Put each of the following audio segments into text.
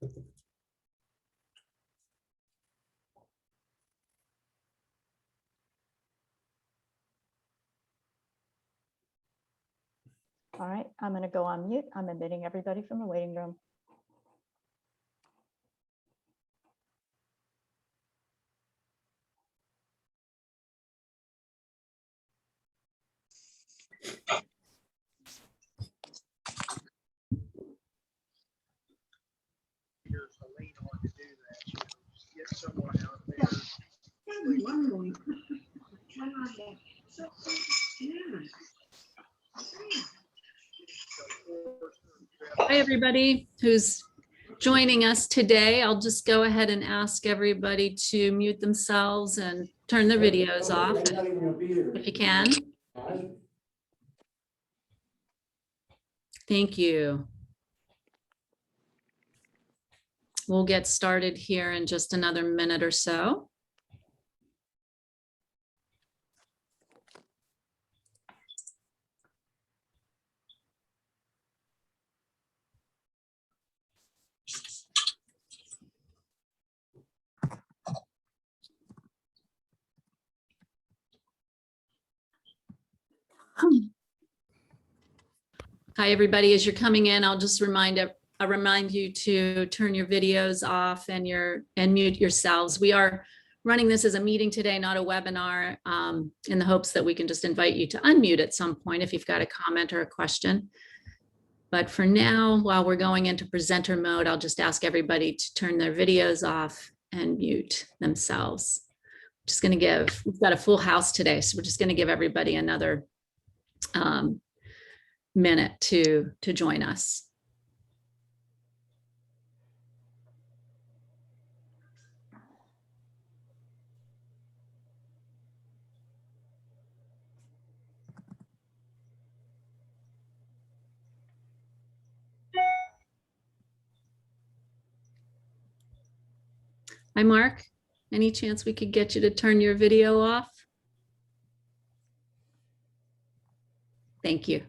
All right, I'm going to go on mute. I'm admitting everybody from the waiting room. Get someone out there. Hi, everybody who's joining us today. I'll just go ahead and ask everybody to mute themselves and turn their videos off if you can. Thank you. We'll get started here in just another minute or so. Hi, everybody. As you're coming in, I'll just remind you to turn your videos off and mute yourselves. We are running this as a meeting today, not a webinar, in the hopes that we can just invite you to unmute at some point if you've got a comment or a question. But for now, while we're going into presenter mode, I'll just ask everybody to turn their videos off and mute themselves. Just going to we've got a full house today, so we're just going to give everybody another minute to join us. Hi, Mark. Any chance we could get you to turn your video off? Thank you.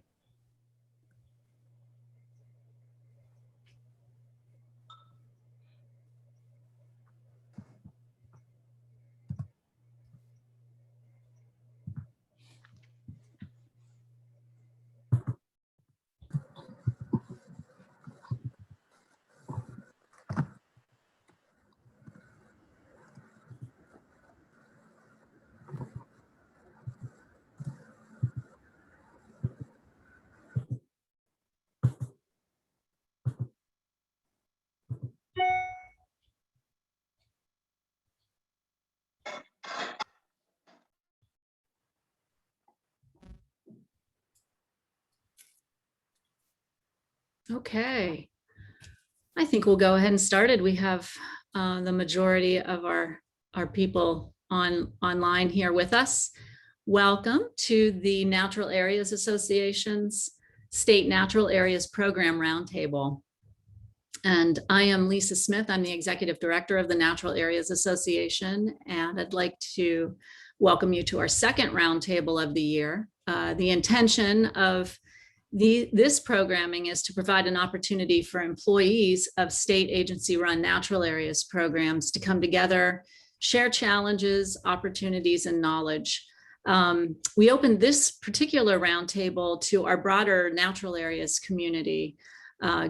Okay, I think we'll go ahead and start it. We have the majority of our people online here with us. Welcome to the Natural Areas Association's State Natural Areas Program Roundtable. And I am Lisa Smith. I'm the Executive Director of the Natural Areas Association, and I'd like to welcome you to our second roundtable of the year. The intention of this programming is to provide an opportunity for employees of state agency-run natural areas programs to come together, share challenges, opportunities, and knowledge. We opened this particular roundtable to our broader natural areas community,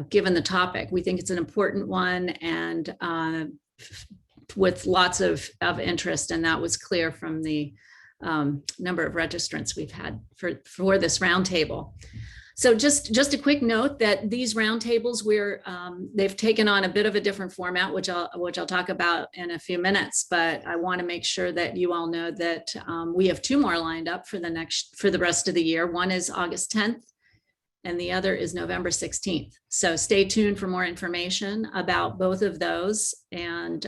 given the topic. We think it's an important one and with lots of interest, and that was clear from the number of registrants we've had for this roundtable. So just a quick note that these roundtables, they've taken on a bit of a different format, which I'll talk about in a few minutes. But I want to make sure that you all know that we have two more lined up for the rest of the year. One is August 10th, and the other is November 16th. So stay tuned for more information about both of those. And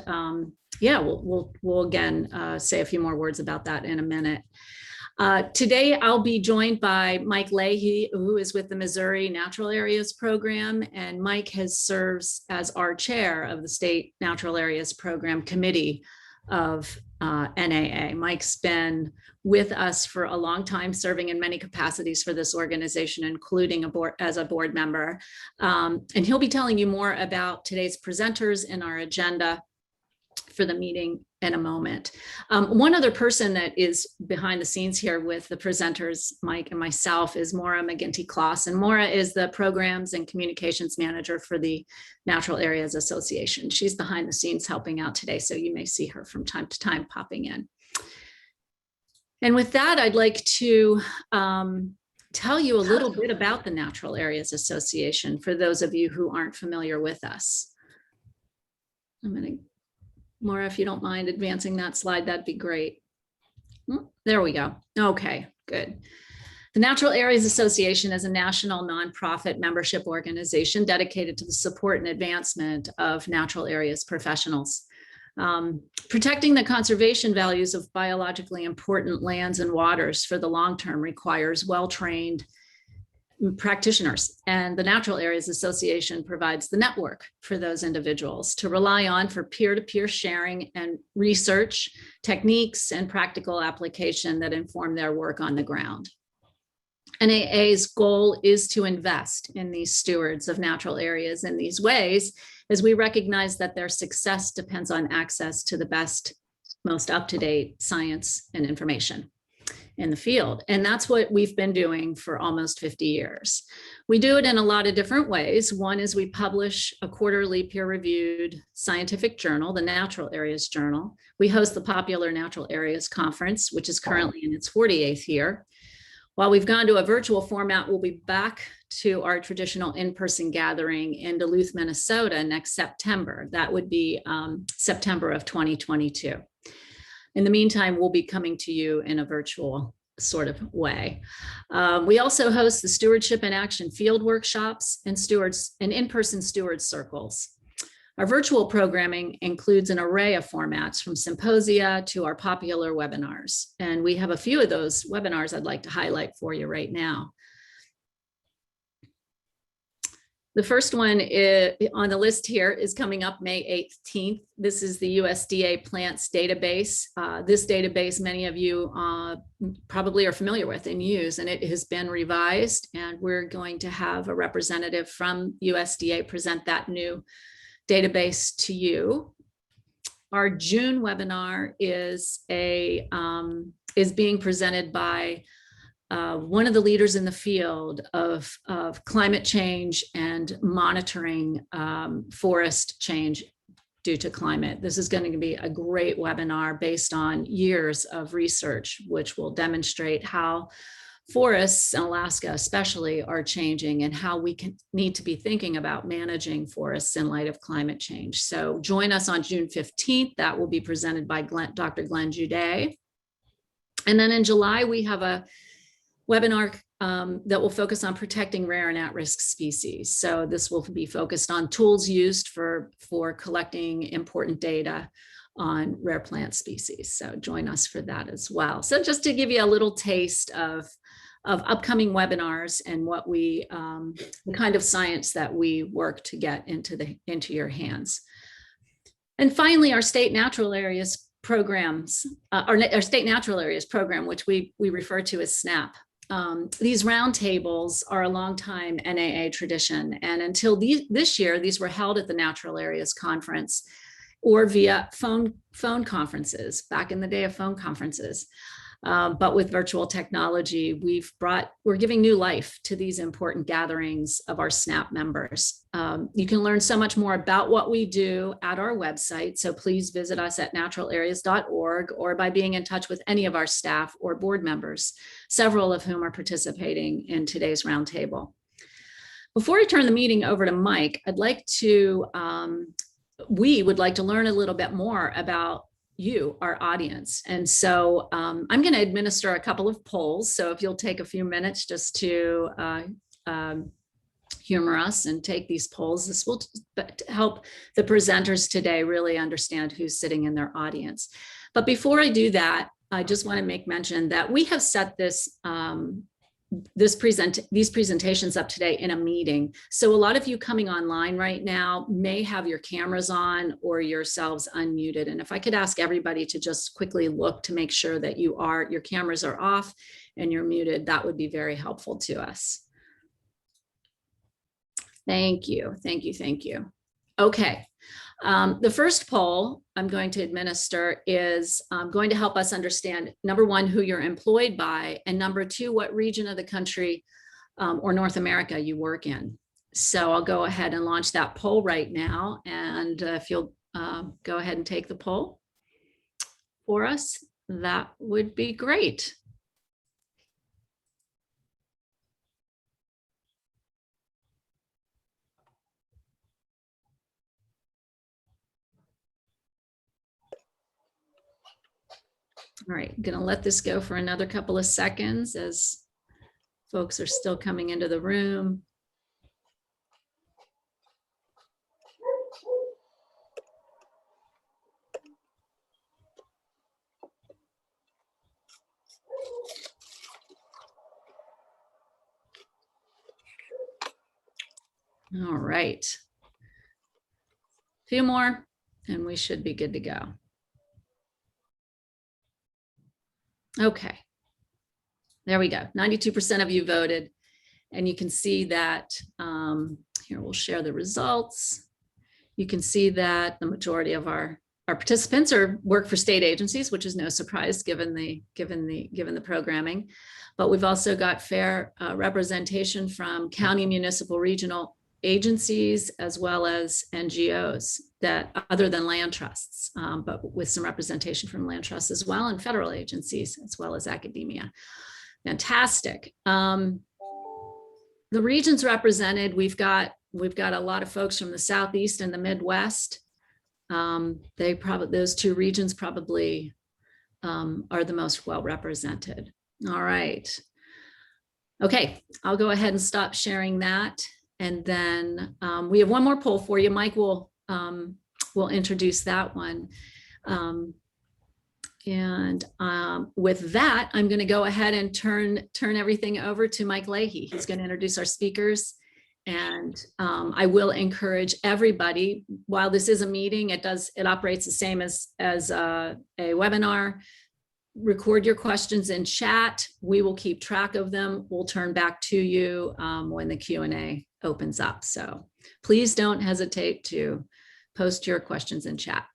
yeah, we'll again say a few more words about that in a minute. Today, I'll be joined by Mike Leahy, who is with the Missouri Natural Areas Program, and Mike serves as our chair of the State Natural Areas Program Committee of NAA. Mike's been with us for a long time, serving in many capacities for this organization, including as a board member. And he'll be telling you more about today's presenters and our agenda for the meeting in a moment. One other person that is behind the scenes here with the presenters, Mike and myself, is Maura McGinty-Kloss. And Maura is the Programs and Communications Manager for the Natural Areas Association. She's behind the scenes helping out today, so you may see her from time to time popping in. And with that, I'd like to tell you a little bit about the Natural Areas Association for those of you who aren't familiar with us. Maura, if you don't mind advancing that slide, that'd be great. There we go. Okay, good. The Natural Areas Association is a national nonprofit membership organization dedicated to the support and advancement of natural areas professionals. Protecting the conservation values of biologically important lands and waters for the long term requires well-trained practitioners, and the Natural Areas Association provides the network for those individuals to rely on for peer-to-peer sharing and research techniques and practical application that inform their work on the ground. NAA's goal is to invest in these stewards of natural areas in these ways, as we recognize that their success depends on access to the best, most up-to-date science and information in the field. And that's what we've been doing for almost 50 years. We do it in a lot of different ways. One is we publish a quarterly peer-reviewed scientific journal, the Natural Areas Journal. We host the popular Natural Areas Conference, which is currently in its 48th year. While we've gone to a virtual format, we'll be back to our traditional in-person gathering in Duluth, Minnesota next September. That would be September of 2022. In the meantime, we'll be coming to you in a virtual sort of way. We also host the Stewardship in Action field workshops and in-person steward circles. Our virtual programming includes an array of formats, from symposia to our popular webinars. And we have a few of those webinars I'd like to highlight for you right now. The first one on the list here is coming up May 18th. This is the USDA plants database. This database, many of you probably are familiar with and use, and it has been revised, and we're going to have a representative from USDA present that new database to you. Our June webinar is being presented by one of the leaders in the field of climate change and monitoring forest change due to climate. This is going to be a great webinar based on years of research, which will demonstrate how forests in Alaska especially are changing and how we need to be thinking about managing forests in light of climate change. So join us on June 15th. That will be presented by Dr. Glenn Juday. And then in July, we have a webinar that will focus on protecting rare and at-risk species. So this will be focused on tools used for collecting important data on rare plant species. So join us for that as well. So just to give you a little taste of upcoming webinars and what the kind of science that we work to get into your hands. And finally, our state natural areas programs, our state natural areas program, which we refer to as SNAP. These roundtables are a long time NAA tradition, and until this year, these were held at the Natural Areas Conference or via phone conferences, back in the day of phone conferences. But with virtual technology, we're giving new life to these important gatherings of our SNAP members. You can learn so much more about what we do at our website, so please visit us at naturalareas.org or by being in touch with any of our staff or board members, several of whom are participating in today's roundtable. Before I turn the meeting over to Mike, we would like to learn a little bit more about you, our audience. And so I'm going to administer a couple of polls. So if you'll take a few minutes just to humor us and take these polls, this will help the presenters today really understand who's sitting in their audience. But before I do that, I just want to make mention that we have set this these presentations up today in a meeting. So a lot of you coming online right now may have your cameras on or yourselves unmuted. And if I could ask everybody to just quickly look to make sure that your cameras are off and you're muted, that would be very helpful to us. Thank you, thank you, thank you. Okay. The first poll I'm going to administer is going to help us understand, number one, who you're employed by, and number two, what region of the country or North America you work in. So I'll go ahead and launch that poll right now. And if you'll go ahead and take the poll for us, that would be great. All right, I'm gonna let this go for another couple of seconds as folks are still coming into the room. All right. A few more and we should be good to go. Okay. There we go. 92% of you voted. And you can see that, here we'll share the results. You can see that the majority of our participants work for state agencies, which is no surprise given the programming. But we've also got fair representation from county, municipal, regional agencies, as well as NGOs that other than land trusts, but with some representation from land trusts as well, and federal agencies, as well as academia. Fantastic. The regions represented, we've got a lot of folks from the Southeast and the Midwest. Those two regions probably are the most well represented. All right. Okay, I'll go ahead and stop sharing that. And then we have one more poll for you. Mike will introduce that one. With that, I'm going to go ahead and turn everything over to Mike Leahy. He's going to introduce our speakers. And I will encourage everybody, while this is a meeting, it operates the same as a webinar. Record your questions in chat. We will keep track of them. We'll turn back to you when the Q&A opens up. So please don't hesitate to post your questions in chat.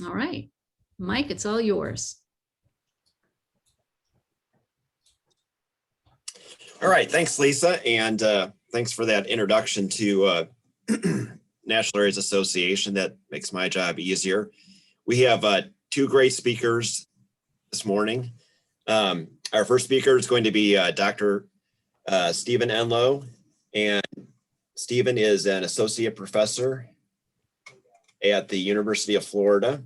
All right, Mike, it's all yours. All right, thanks, Lisa. And thanks for that introduction to National Areas Association. That makes my job easier. We have two great speakers this morning. Our first speaker is going to be Dr. Stephen Enlow. And Stephen is an associate professor at the University of Florida,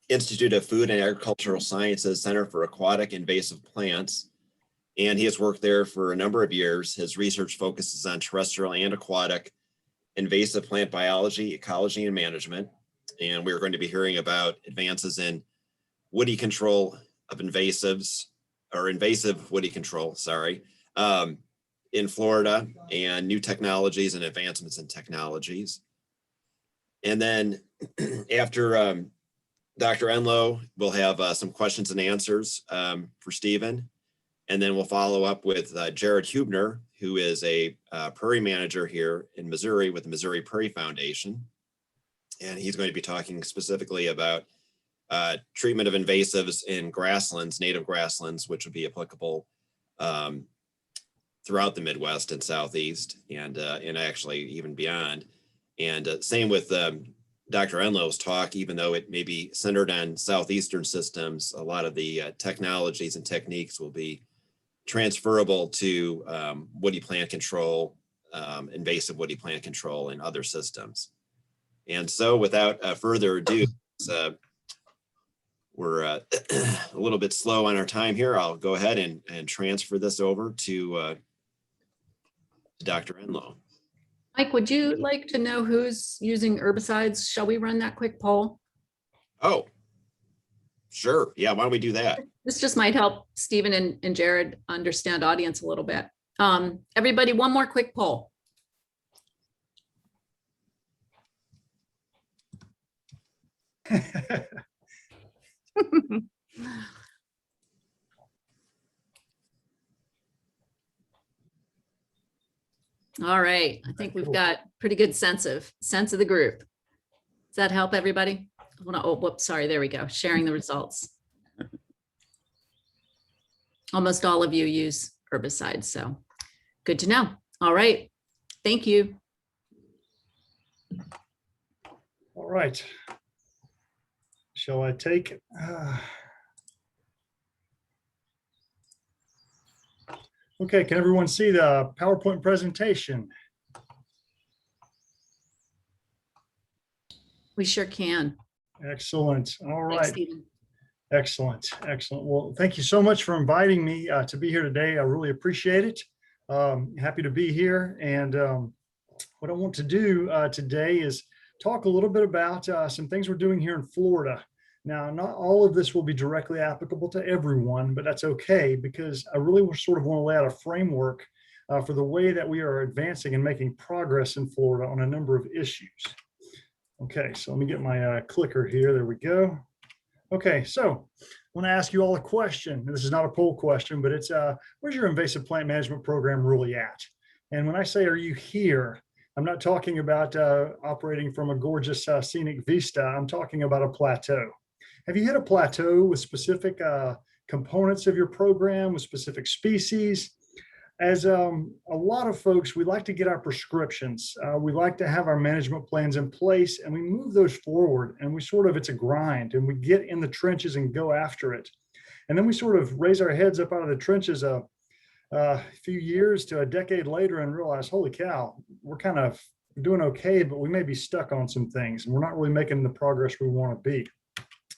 Institute of Food and Agricultural Sciences Center for Aquatic Invasive Plants. And he has worked there for a number of years. His research focuses on terrestrial and aquatic invasive plant biology, ecology, and management. And we're going to be hearing about advances in woody control of invasives, or invasive woody control, sorry, in Florida, and new technologies and advancements in technologies. And then after Dr. Enlow, we'll have some questions and answers for Stephen. And then we'll follow up with Jared Hubner, who is a prairie manager here in Missouri with the Missouri Prairie Foundation. And he's going to be talking specifically about treatment of invasives in grasslands, native grasslands, which would be applicable throughout the Midwest and Southeast, and actually even beyond. And same with Dr. Enlow's talk, even though it may be centered on Southeastern systems, a lot of the technologies and techniques will be transferable to woody plant control, invasive woody plant control in other systems. And so without further ado, we're a little bit slow on our time here. I'll go ahead and transfer this over to Dr. Enlow. Mike, would you like to know who's using herbicides? Shall we run that quick poll? Oh, Sure. Yeah. Why don't we do that? This just might help Stephen and Jared understand audience a little bit. Everybody, one more quick poll. All right, I think we've Cool. got pretty good sense of the group. Does that help everybody? Oh, whoops, sorry, there we go. Sharing the results. Almost all of you use herbicides, so good to know. All right, thank you. All right. Shall I take? Okay, can everyone see the PowerPoint presentation? We sure can. Excellent. All Thanks, right. Stephen. Excellent. Excellent. Well, thank you so much for inviting me to be here today. I really appreciate it. Happy to be here. And what I want to do today is talk a little bit about some things we're doing here in Florida. Now, not all of this will be directly applicable to everyone, but that's okay, because I really sort of want to lay out a framework for the way that we are advancing and making progress in Florida on a number of issues. Okay, so let me get my clicker here. There we go. Okay, so I want to ask you all a question. This is not a poll question, but it's where's your invasive plant management program really at? And when I say, are you here? I'm not talking about operating from a gorgeous scenic vista. I'm talking about a plateau. Have you hit a plateau with specific components of your program, with specific species? As a lot of folks, we like to get our prescriptions. We like to have our management plans in place, and we move those forward, and we sort of, it's a grind, and we get in the trenches and go after it. And then we sort of raise our heads up out of the trenches a few years to a decade later and realize, holy cow, we're kind of doing okay, but we may be stuck on some things, and we're not really making the progress we want to be.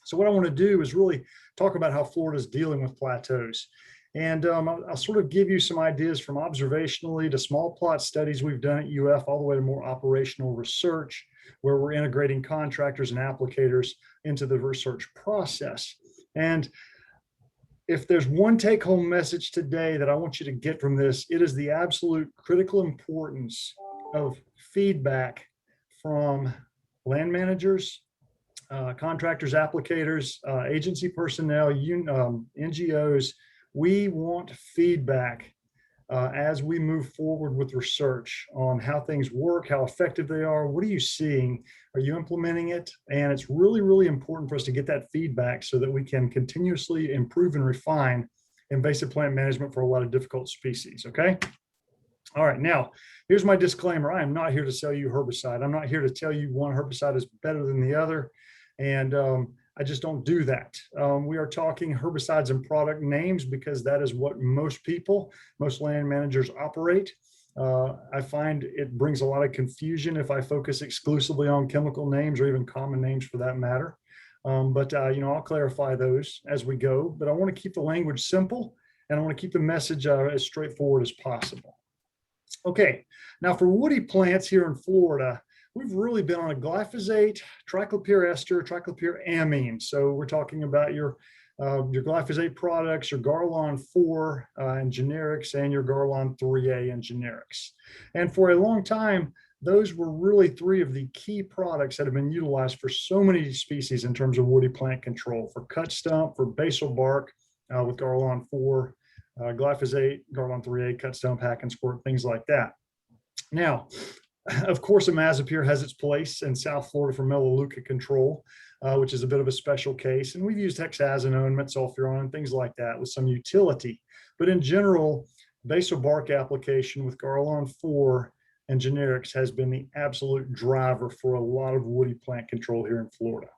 So what I want to do is really talk about how Florida is dealing with plateaus. And I'll sort of give you some ideas from observationally to small plot studies we've done at UF, all the way to more operational research, where we're integrating contractors and applicators into the research process. And if there's one take-home message today that I want you to get from this, it is the absolute critical importance of feedback from land managers, contractors, applicators, agency personnel, NGOs. We want feedback as we move forward with research on how things work, how effective they are. What are you seeing? Are you implementing it? And it's really, really important for us to get that feedback so that we can continuously improve and refine invasive plant management for a lot of difficult species, okay? All right, now, here's my disclaimer. I am not here to sell you herbicide. I'm not here to tell you one herbicide is better than the other. And I just don't do that. We are talking herbicides and product names because that is what most people, most land managers operate. I find it brings a lot of confusion if I focus exclusively on chemical names or even common names for that matter. But I'll clarify those as we go. But I want to keep the language simple, and I want to keep the message as straightforward as possible. Okay, now for woody plants here in Florida, we've really been on a glyphosate, triclopyr ester, triclopyr amine. So we're talking about your glyphosate products, your Garlon 4 and generics, and your Garlon 3A and generics. And for a long time, those were really three of the key products that have been utilized for so many species in terms of woody plant control, for cut stump, for basal bark with Garlon 4, glyphosate, Garlon 3A, cut stump, hack and squirt, things like that. Now, of course, imazapyr has its place in South Florida for melaleuca control, which is a bit of a special case. And we've used hexazinone, metsulfuron, and things like that with some utility. But in general, basal bark application with Garlon 4 and generics has been the absolute driver for a lot of woody plant control here in Florida.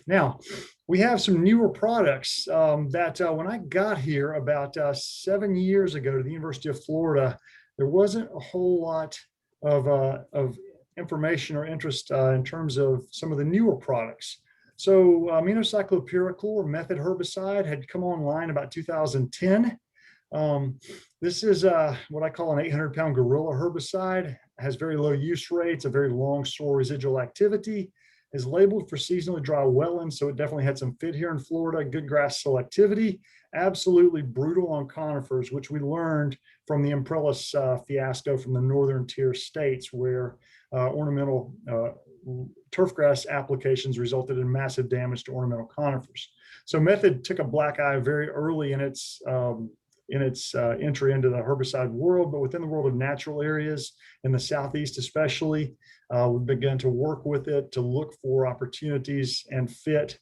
Now, we have some newer products that when I got here about 7 years ago to the University of Florida, there wasn't a whole lot of information or interest in terms of some of the newer products. So aminocyclopyrachlor method herbicide had come online about 2010. This is what I call an 800-pound gorilla herbicide. It has very low use rates, a very long soil residual activity, is labeled for seasonally dry wetlands, so it definitely had some fit here in Florida. Good grass selectivity, absolutely brutal on conifers, which we learned from the Umbrellas fiasco from the northern tier states, where ornamental turf grass applications resulted in massive damage to ornamental conifers. So Method took a black eye very early in its entry into the herbicide world, but within the world of natural areas in the Southeast especially, we've begun to work with it to look for opportunities and fit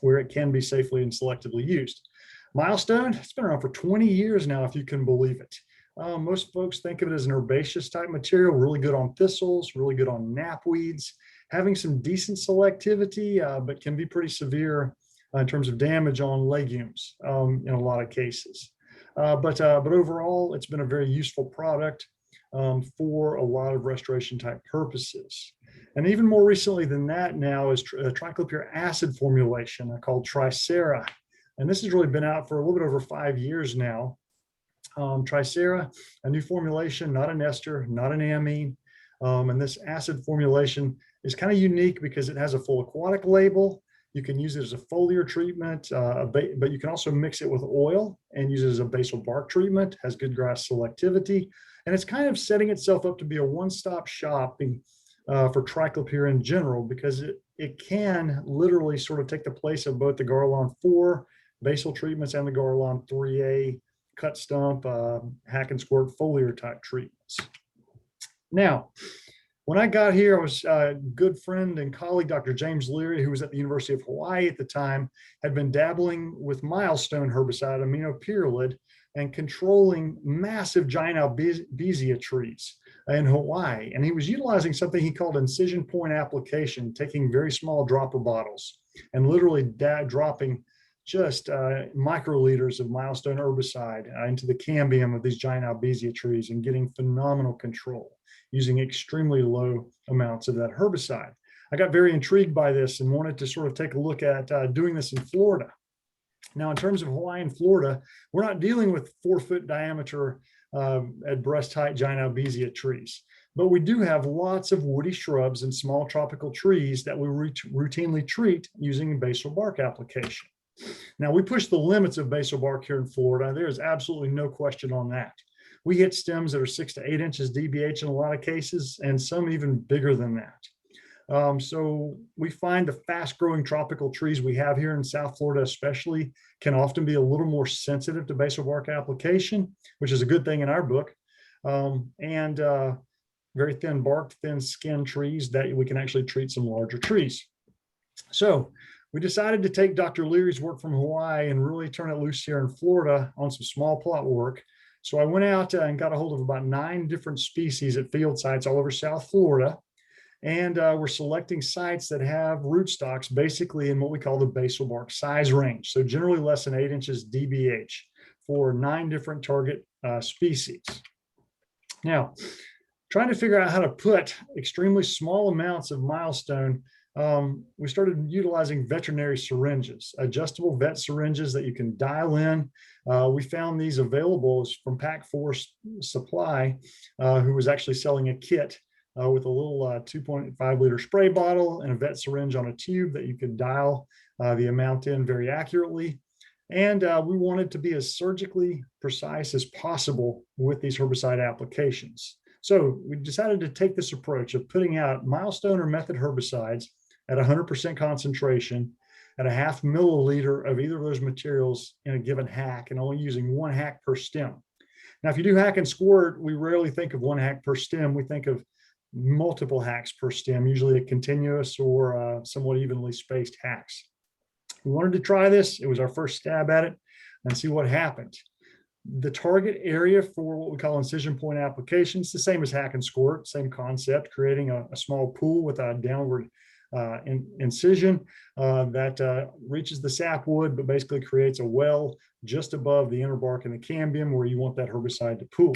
where it can be safely and selectively used. Milestone, it's been around for 20 years now, if you can believe it. Most folks think of it as an herbaceous type material, really good on thistles, really good on knapweeds, having some decent selectivity, but can be pretty severe in terms of damage on legumes in a lot of cases. But overall, it's been a very useful product for a lot of restoration type purposes. And even more recently than that now is a triclopyr acid formulation called Tricera. And this has really been out for a little bit over 5 years now. Tricera, a new formulation, not an ester, not an amine. And this acid formulation is kind of unique because it has a full aquatic label. You can use it as a foliar treatment, but you can also mix it with oil and use it as a basal bark treatment, has good grass selectivity. And it's kind of setting itself up to be a one-stop shopping for triclopyr in general, because it can literally sort of take the place of both the Garlon 4 basal treatments and the Garlon 3A cut stump, hack and squirt foliar type treatments. Now, when I got here, I was a good friend and colleague, Dr. James Leary, who was at the University of Hawaii at the time, had been dabbling with milestone herbicide, aminopyrrolid, and controlling massive giant albizia trees in Hawaii. And he was utilizing something he called incision point application, taking very small dropper bottles and literally dropping just microliters of milestone herbicide into the cambium of these giant albizia trees and getting phenomenal control using extremely low amounts of that herbicide. I got very intrigued by this and wanted to sort of take a look at doing this in Florida. Now, in terms of Hawaii and Florida, we're not dealing with 4-foot diameter at breast height giant albizia trees, but we do have lots of woody shrubs and small tropical trees that we routinely treat using basal bark application. Now, we push the limits of basal bark here in Florida. There is absolutely no question on that. We hit stems that are 6 to 8 inches DBH in a lot of cases, and some even bigger than that. So we find the fast growing tropical trees we have here in South Florida especially can often be a little more sensitive to basal bark application, which is a good thing in our book. And very thin bark, thin skin trees that we can actually treat some larger trees. So we decided to take Dr. Leary's work from Hawaii and really turn it loose here in Florida on some small plot work. So I went out and got a hold of about 9 different species at field sites all over South Florida. And we're selecting sites that have rootstocks basically in what we call the basal bark size range. So generally less than 8 inches DBH for 9 different target species. Now, trying to figure out how to put extremely small amounts of milestone, we started utilizing veterinary syringes, adjustable vet syringes that you can dial in. We found these available from Pack Force Supply, who was actually selling a kit with a little 2.5 liter spray bottle and a vet syringe on a tube that you could dial the amount in very accurately. And we wanted to be as surgically precise as possible with these herbicide applications. So we decided to take this approach of putting out milestone or method herbicides at 100% concentration at a 0.5 milliliter of either of those materials in a given hack, and only using 1 hack per stem. Now, if you do hack and squirt, we rarely think of 1 hack per stem. We think of multiple hacks per stem, usually a continuous or somewhat evenly spaced hacks. We wanted to try this. It was our first stab at it and see what happened. The target area for what we call incision point applications, the same as hack and squirt, same concept, creating a small pool with a downward incision that reaches the sapwood, but basically creates a well just above the inner bark and the cambium where you want that herbicide to pool.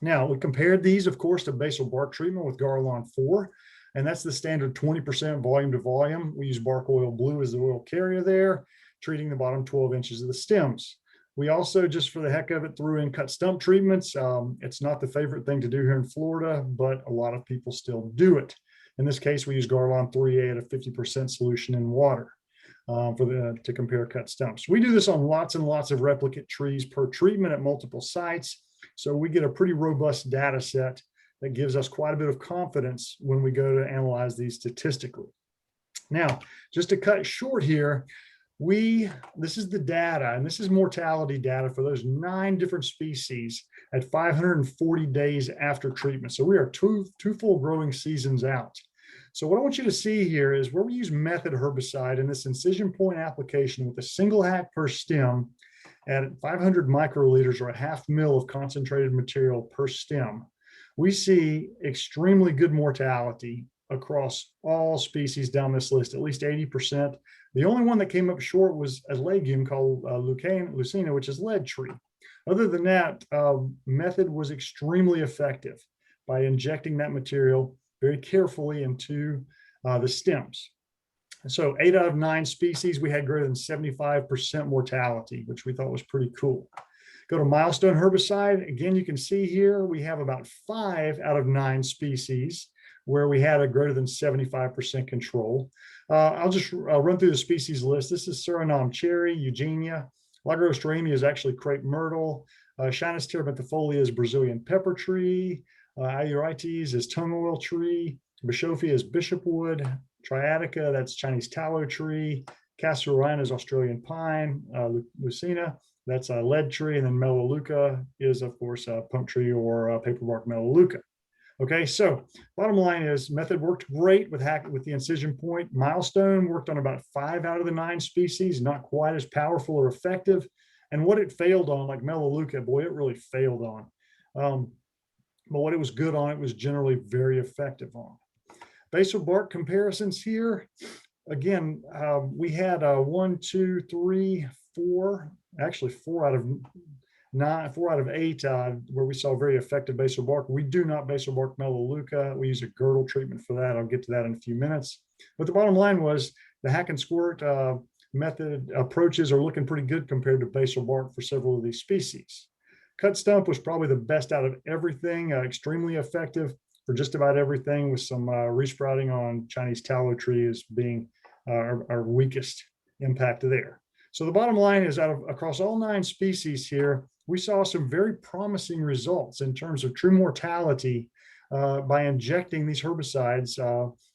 Now, we compared these, of course, to basal bark treatment with Garlon 4, and that's the standard 20% volume to volume. We use bark oil blue as the oil carrier there, treating the bottom 12 inches of the stems. We also, just for the heck of it, threw in cut stump treatments. It's not the favorite thing to do here in Florida, but a lot of people still do it. In this case, we use Garlon 3A at a 50% solution in water to compare cut stumps. We do this on lots and lots of replicate trees per treatment at multiple sites. So we get a pretty robust data set that gives us quite a bit of confidence when we go to analyze these statistically. Now, just to cut short here, this is the data, and this is mortality data for those 9 different species at 540 days after treatment. So we are two full growing seasons out. So what I want you to see here is where we use method herbicide in this incision point application with a single hack per stem at 500 microliters or a half mil of concentrated material per stem. We see extremely good mortality across all species down this list, at least 80%. The only one that came up short was a legume called Lucina, which is lead tree. Other than that, method was extremely effective by injecting that material very carefully into the stems. So 8 out of 9 species, we had greater than 75% mortality, which we thought was pretty cool. Go to milestone herbicide. Again, you can see here, we have about 5 out of 9 species where we had a greater than 75% control. I'll just run through the species list. This is Suriname cherry, Eugenia. Lagrostemia is actually crepe myrtle. Chinus terebinthifolia is Brazilian pepper tree. Aurites is tongue oil tree. Bischoffia is bishopwood. Triatica, that's Chinese tallow tree. Casuarina is Australian pine. Lucina, that's a lead tree. And then Melaleuca is, of course, a pump tree or paperbark Melaleuca. Okay, so bottom line is method worked great with the incision point. Milestone worked on about 5 out of the 9 species, not quite as powerful or effective. And what it failed on, like Melaleuca, boy, it really failed on. But what it was good on, it was generally very effective on. Basal bark comparisons here. Again, we had 1, 2, 3, 4, actually 4 out of 8 where we saw very effective basal bark. We do not basal bark Melaleuca. We use a girdle treatment for that. I'll get to that in a few minutes. But the bottom line was the hack and squirt method approaches are looking pretty good compared to basal bark for several of these species. Cut stump was probably the best out of everything, extremely effective for just about everything, with some resprouting on Chinese tallow tree as being our weakest impact there. So the bottom line is across all 9 species here, we saw some very promising results in terms of true mortality by injecting these herbicides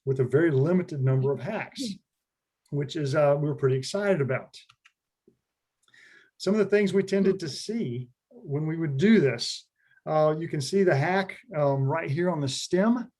with a very limited number of hacks, which is we were pretty excited about. Some of the things we tended to see when we would do this, you can see the hack right here on the stem,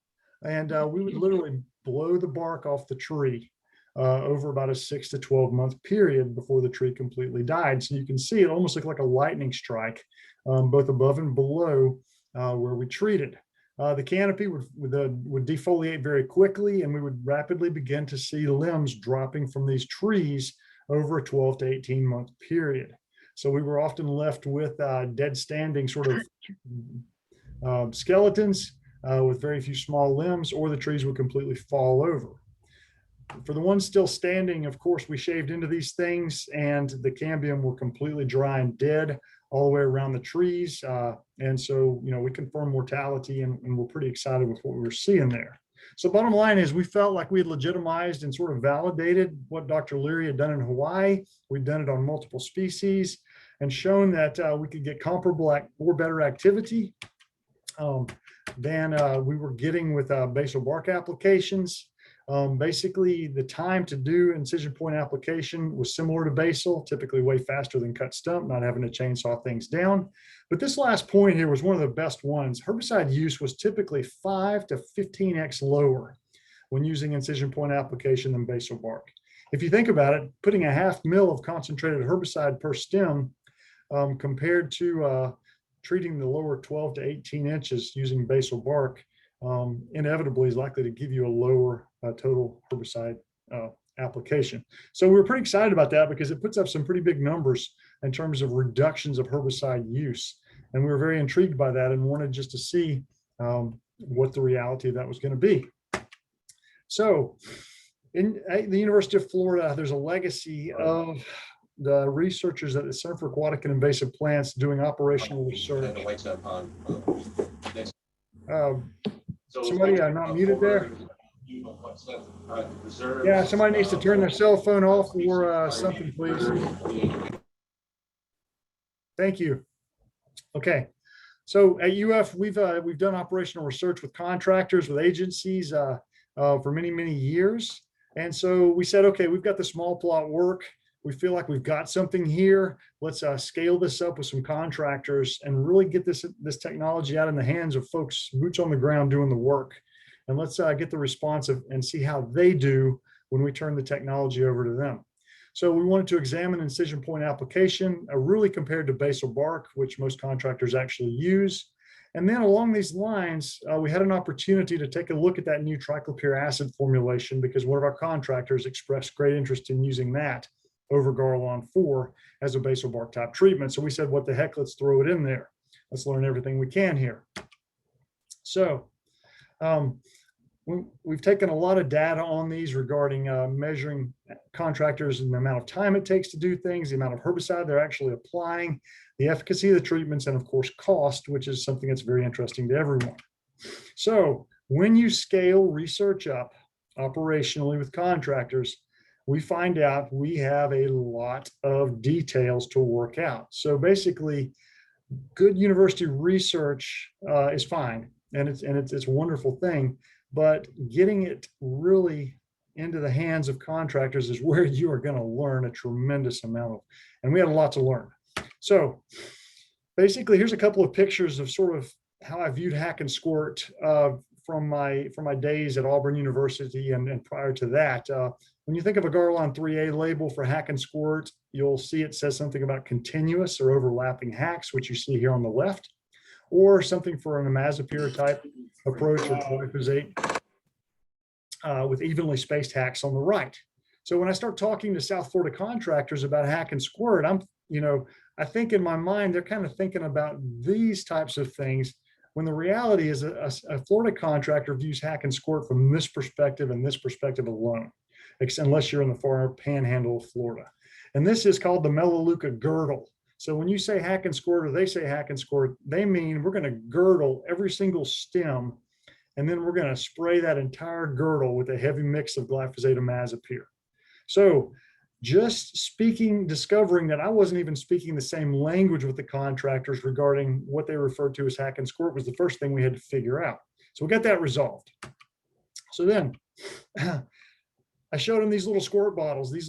and we would literally blow the bark off the tree over about a 6 to 12 month period before the tree completely died. So you can see it almost looked like a lightning strike, both above and below where we treated. The canopy would defoliate very quickly, and we would rapidly begin to see limbs dropping from these trees over a 12 to 18 month period. So we were often left with dead standing sort of skeletons with very few small limbs, or the trees would completely fall over. For the ones still standing, of course, we shaved into these things, and the cambium were completely dry and dead all the way around the trees. And so, we confirmed mortality, and we're pretty excited with what we were seeing there. So bottom line is we felt like we had legitimized and sort of validated what Dr. Leary had done in Hawaii. We'd done it on multiple species and shown that we could get comparable or better activity than we were getting with basal bark applications. Basically, the time to do incision point application was similar to basal, typically way faster than cut stump, not having to chainsaw things down. But this last point here was one of the best ones. Herbicide use was typically 5 to 15x lower when using incision point application than basal bark. If you think about it, putting a half mil of concentrated herbicide per stem compared to treating the lower 12 to 18 inches using basal bark inevitably is likely to give you a lower total herbicide application. So we were pretty excited about that because it puts up some pretty big numbers in terms of reductions of herbicide use. And we were very intrigued by that and wanted just to see what the reality of that was going to be. So at the University of Florida, there's a legacy of the researchers at the Center for Aquatic and Invasive Plants doing operational research. Somebody not muted there? Yeah, somebody needs to turn their cell phone off or something, please. Thank you. Okay. So at UF, we've done operational research with contractors, with agencies for many, many years. And so we said, okay, we've got the small plot work. We feel like we've got something here. Let's scale this up with some contractors and really get this technology out in the hands of folks, boots on the ground doing the work. And let's get the response and see how they do when we turn the technology over to them. So we wanted to examine incision point application, really compared to basal bark, which most contractors actually use. And then along these lines, we had an opportunity to take a look at that new triclopyr acid formulation because one of our contractors expressed great interest in using that over Garlon 4 as a basal bark type treatment. So we said, what the heck, let's throw it in there. Let's learn everything we can here. So we've taken a lot of data on these regarding measuring contractors and the amount of time it takes to do things, the amount of herbicide they're actually applying, the efficacy of the treatments, and of course, cost, which is something that's very interesting to everyone. So when you scale research up operationally with contractors, we find out we have a lot of details to work out. So basically, good university research is fine, and it's a wonderful thing. But getting it really into the hands of contractors is where you are going to learn a tremendous amount of, and we had a lot to learn. So basically, here's a couple of pictures of sort of how I viewed hack and squirt from my days at Auburn University and prior to that. When you think of a Garlon 3A label for hack and squirt, you'll see it says something about continuous or overlapping hacks, which you see here on the left, or something for an imazapyr type approach or glyphosate with evenly spaced hacks on the right. So when I start talking to South Florida contractors about hack and squirt, I think in my mind, they're kind of thinking about these types of things when the reality is a Florida contractor views hack and squirt from this perspective and this perspective alone, unless you're in the far panhandle of Florida. And this is called the Melaleuca girdle. So when you say hack and squirt, or they say hack and squirt, they mean we're going to girdle every single stem, and then we're going to spray that entire girdle with a heavy mix of glyphosate imazapyr. So just discovering that I wasn't even speaking the same language with the contractors regarding what they referred to as hack and squirt was the first thing we had to figure out. So we got that resolved. So then I showed them these little squirt bottles, these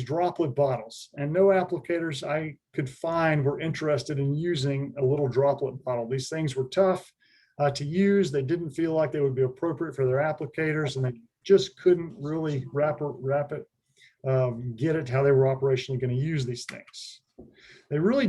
droplet bottles, and no applicators I could find were interested in using a little droplet bottle. These things were tough to use. They didn't feel like they would be appropriate for their applicators, and they just couldn't really get it how they were operationally going to use these things. They really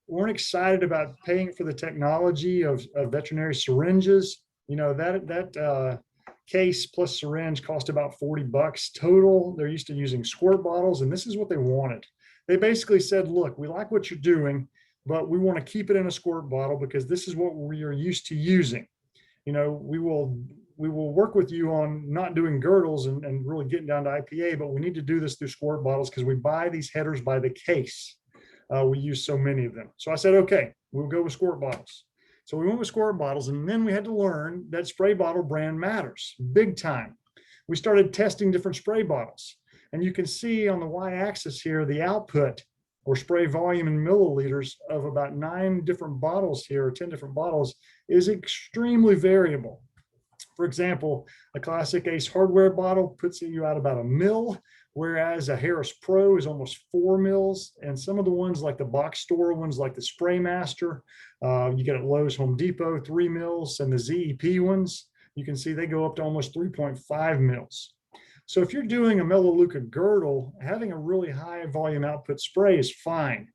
weren't excited about paying for the technology of veterinary syringes. That case plus syringe cost about $40 total. They're used to using squirt bottles, and this is what they wanted. They basically said, look, we like what you're doing, but we want to keep it in a squirt bottle because this is what we are used to using. We will work with you on not doing girdles and really getting down to IPA, but we need to do this through squirt bottles because we buy these headers by the case. We use so many of them. So I said, okay, we'll go with squirt bottles. So we went with squirt bottles, and then we had to learn that spray bottle brand matters big time. We started testing different spray bottles, and you can see on the y-axis here, the output or spray volume in milliliters of about 9 different bottles here, or 10 different bottles, is extremely variable. For example, a classic Ace hardware bottle puts you out about 1 mil, whereas a Harris Pro is almost 4 mils. And some of the ones like the box store ones, like the Spraymaster, you get at Lowe's, Home Depot, 3 mils, and the ZEP ones, you can see they go up to almost 3.5 mils. So if you're doing a Melaleuca girdle, having a really high volume output spray is fine.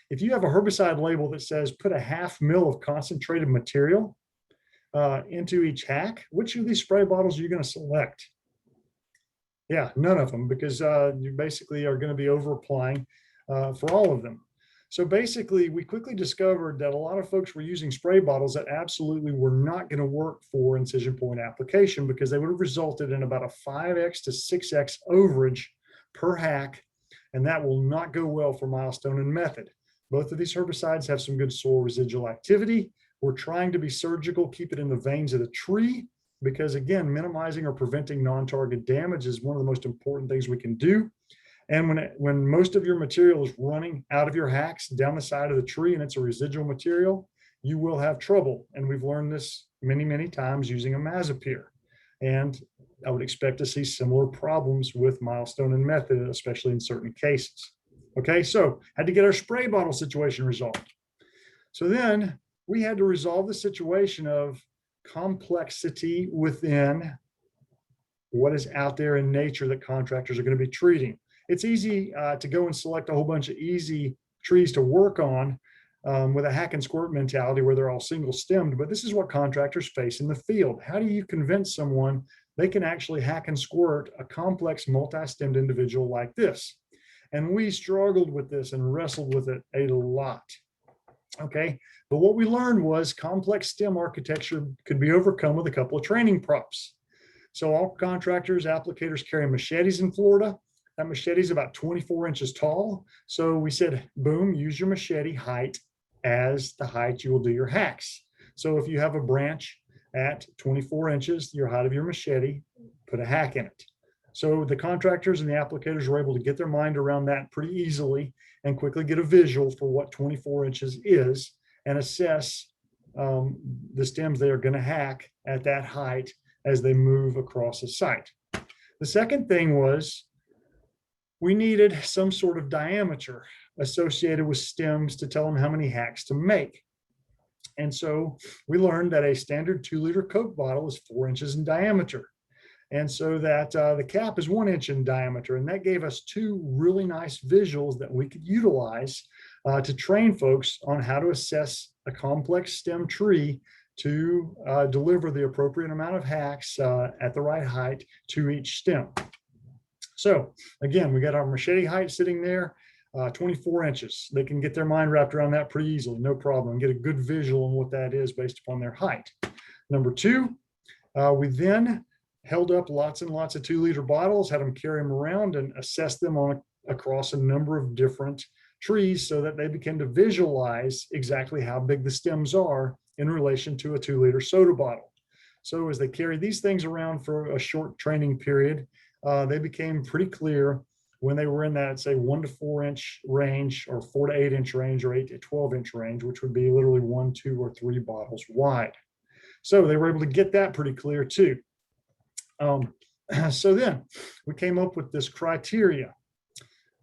If you have a herbicide label that says put a 1/2 mil of concentrated material into each hack, which of these spray bottles are you going to select? Yeah, none of them, because you basically are going to be over applying for all of them. So basically, we quickly discovered that a lot of folks were using spray bottles that absolutely were not going to work for incision point application because they would have resulted in about a 5x to 6x overage per hack, and that will not go well for milestone and method. Both of these herbicides have some good soil residual activity. We're trying to be surgical, keep it in the veins of the tree, because again, minimizing or preventing non-target damage is one of the most important things we can do. And when most of your material is running out of your hacks down the side of the tree and it's a residual material, you will have trouble. And we've learned this many, many times using a Mazapier. And I would expect to see similar problems with milestone and method, especially in certain cases. Okay, so had to get our spray bottle situation resolved. So then we had to resolve the situation of complexity within what is out there in nature that contractors are going to be treating. It's easy to go and select a whole bunch of easy trees to work on with a hack and squirt mentality where they're all single stemmed, but this is what contractors face in the field. How do you convince someone they can actually hack and squirt a complex multi-stemmed individual like this? And we struggled with this and wrestled with it a lot. Okay, but what we learned was complex stem architecture could be overcome with a couple of training props. So all contractors, applicators carry machetes in Florida. That machete is about 24 inches tall. So we said, boom, use your machete height as the height you will do your hacks. So if you have a branch at 24 inches, your height of your machete, put a hack in it. So the contractors and the applicators were able to get their mind around that pretty easily and quickly get a visual for what 24 inches is and assess the stems they are going to hack at that height as they move across the site. The second thing was we needed some sort of diameter associated with stems to tell them how many hacks to make. And so we learned that a standard 2-liter Coke bottle is 4 inches in diameter. And so that the cap is 1 inch in diameter. And that gave us two really nice visuals that we could utilize to train folks on how to assess a complex stem tree to deliver the appropriate amount of hacks at the right height to each stem. So again, we got our machete height sitting there, 24 inches. They can get their mind wrapped around that pretty easily, no problem, and get a good visual on what that is based upon their height. Number two, we then held up lots and lots of 2-liter bottles, had them carry them around and assess them across a number of different trees so that they began to visualize exactly how big the stems are in relation to a 2-liter soda bottle. So as they carried these things around for a short training period, they became pretty clear when they were in that, say, 1 to 4 inch range, or 4 to 8 inch range, or 8 to 12 inch range, which would be literally 1, 2, or 3 bottles wide. So they were able to get that pretty clear too. So then we came up with this criteria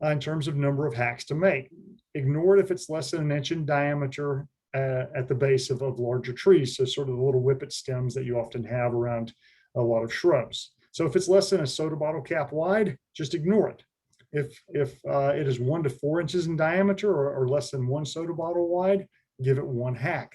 in terms of number of hacks to make. Ignore it if it's less than 1 inch in diameter at the base of larger trees. So sort of the little whippet stems that you often have around a lot of shrubs. So if it's less than a soda bottle cap wide, just ignore it. If it is 1 to 4 inches in diameter or less than 1 soda bottle wide, give it 1 hack.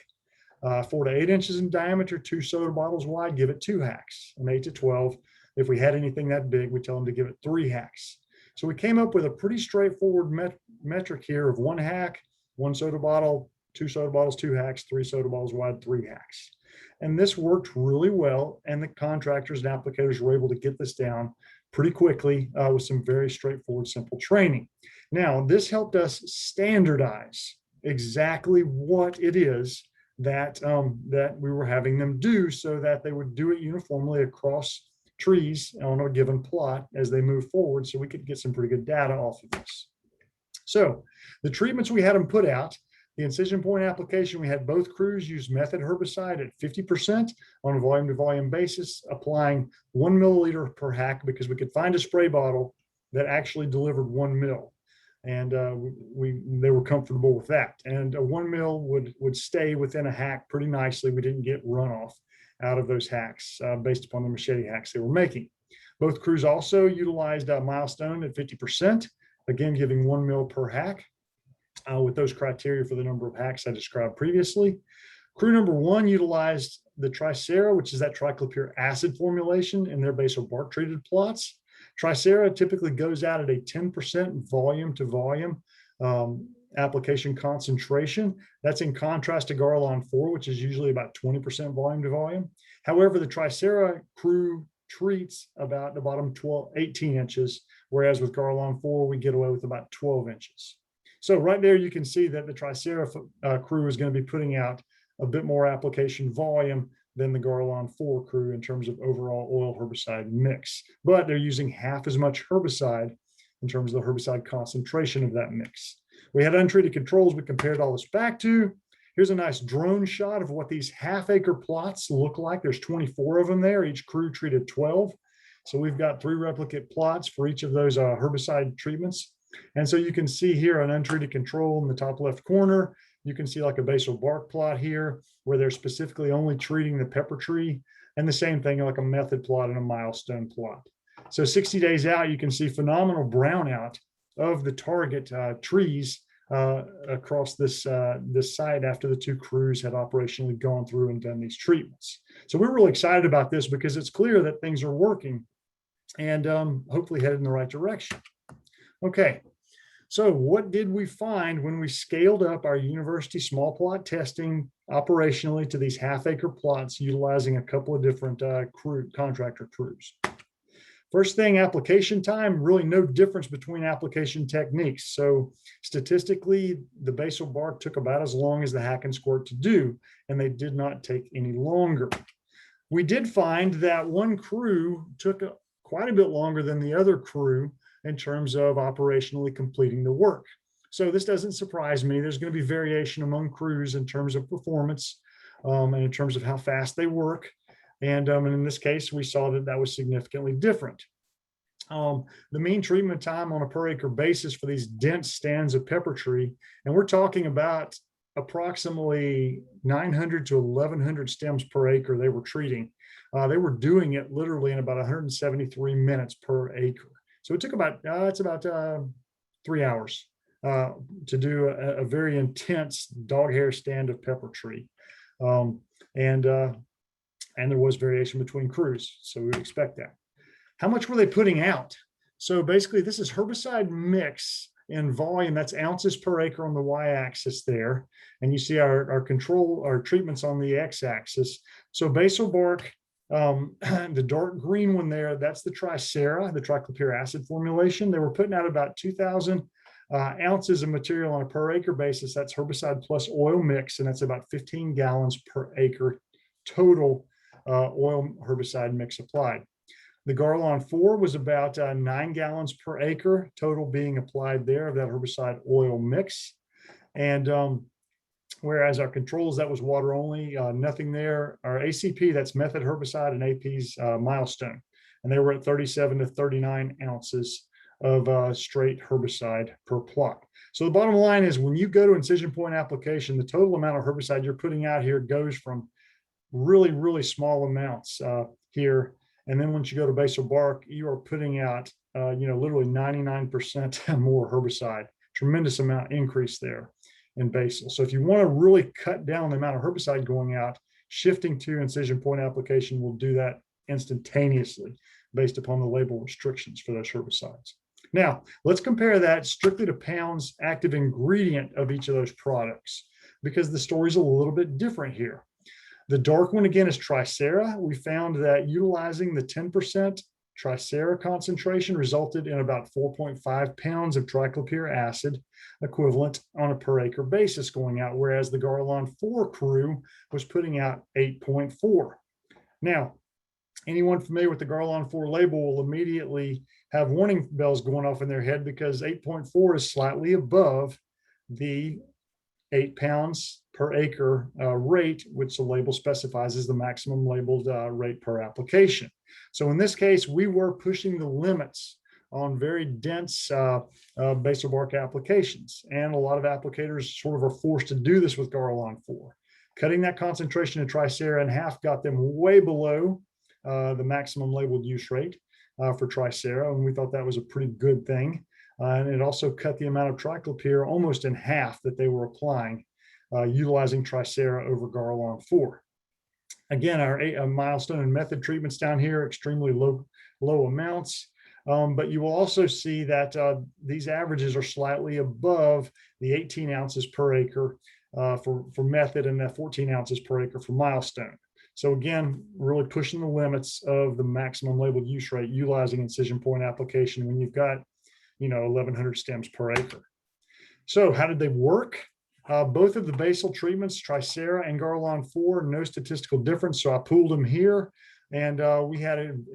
4 to 8 inches in diameter, 2 soda bottles wide, give it 2 hacks. And 8 to 12, if we had anything that big, we tell them to give it 3 hacks. So we came up with a pretty straightforward metric here of 1 hack, 1 soda bottle, 2 soda bottles, 2 hacks, 3 soda bottles wide, 3 hacks. And this worked really well. And the contractors and applicators were able to get this down pretty quickly with some very straightforward, simple training. Now, this helped us standardize exactly what it is that, that we were having them do so that they would do it uniformly across trees on a given plot as they move forward, so we could get some pretty good data off of this. So the treatments we had them put out, the incision point application, we had both crews use method herbicide at 50% on a volume to volume basis, applying 1 milliliter per hack because we could find a spray bottle that actually delivered 1 mil. And they were comfortable with that. And a 1 mil would stay within a hack pretty nicely. We didn't get runoff out of those hacks based upon the machete hacks they were making. Both crews also utilized milestone at 50%, again, giving 1 mil per hack with those criteria for the number of hacks I described previously. Crew number 1 utilized the Tricera, which is that triclopyr acid formulation in their basal bark treated plots. Tricera typically goes out at a 10% volume to volume application concentration. That's in contrast to Garlon 4, which is usually about 20% volume to volume. However, the Tricera crew treats about the bottom 18 inches, whereas with Garlon 4, we get away with about 12 inches. So right there, you can see that the Tricera crew is going to be putting out a bit more application volume than the Garlon 4 crew in terms of overall oil herbicide mix, but they're using half as much herbicide in terms of the herbicide concentration of that mix. We had untreated controls we compared all this back to. Here's a nice drone shot of what these half-acre plots look like. There's 24 of them there. Each crew treated 12. So we've got 3 replicate plots for each of those herbicide treatments. And so you can see here an untreated control in the top left corner. You can see like a basal bark plot here where they're specifically only treating the pepper tree, and the same thing like a method plot and a milestone plot. So 60 days out, you can see phenomenal brownout of the target trees across this site after the 2 crews had operationally gone through and done these treatments. So we're really excited about this because it's clear that things are working and hopefully headed in the right direction. Okay, so what did we find when we scaled up our university small plot testing operationally to these half-acre plots utilizing a couple of different contractor crews? First thing, application time, really no difference between application techniques. So statistically, the basal bark took about as long as the hack and squirt to do, and they did not take any longer. We did find that one crew took quite a bit longer than the other crew in terms of operationally completing the work. So this doesn't surprise me. There's going to be variation among crews in terms of performance and in terms of how fast they work. And in this case, we saw that that was significantly different. The mean treatment time on a per acre basis for these dense stands of pepper tree, and we're talking about approximately 900 to 1100 stems per acre they were treating. They were doing it literally in about 173 minutes per acre. So it took about, it's about 3 hours to do a very intense dog hair stand of pepper tree. And there was variation between crews, so we would expect that. How much were they putting out? So basically, this is herbicide mix in volume. That's ounces per acre on the y-axis there. And you see our control, our treatments on the x-axis. So basal bark, the dark green one there, that's the Tricera, the triclopyr acid formulation. They were putting out about 2,000 ounces of material on a per acre basis. That's herbicide plus oil mix, and that's about 15 gallons per acre total oil herbicide mix applied. The Garlon 4 was about 9 gallons per acre total being applied there of that herbicide oil mix. And whereas our controls, that was water only, nothing there. Our ACP, that's method herbicide, and AP's milestone. And they were at 37 to 39 ounces of straight herbicide per plot. So the bottom line is when you go to incision point application, the total amount of herbicide you're putting out here goes from really, really small amounts here. And then once you go to basal bark, you are putting out, literally 99% more herbicide, tremendous amount increase there in basal. So if you want to really cut down the amount of herbicide going out, shifting to incision point application will do that instantaneously based upon the label restrictions for those herbicides. Now, let's compare that strictly to pounds active ingredient of each of those products, because the story's a little bit different here. The dark one, again, is Tricera. We found that utilizing the 10% Tricera concentration resulted in about 4.5 pounds of triclopyr acid equivalent on a per acre basis going out, whereas the Garlon 4 crew was putting out 8.4. Now, anyone familiar with the Garlon 4 label will immediately have warning bells going off in their head, because 8.4 is slightly above the 8 pounds per acre rate, which the label specifies as the maximum labeled rate per application. So in this case, we were pushing the limits on very dense basal bark applications. And a lot of applicators sort of are forced to do this with Garlon 4. Cutting that concentration of Tricera in half got them way below the maximum labeled use rate for Tricera, and we thought that was a pretty good thing. And it also cut the amount of triclopyr almost in half that they were applying, utilizing Tricera over Garlon 4. Again, our milestone and method treatments down here, extremely low amounts. But you will also see that these averages are slightly above the 18 ounces per acre for method, and that 14 ounces per acre for milestone. So again, really pushing the limits of the maximum labeled use rate utilizing incision point application when you've got 1,100 stems per acre. So how did they work? Both of the basal treatments, Tricera and Garlon 4, no statistical difference, so I pooled them here. And we had an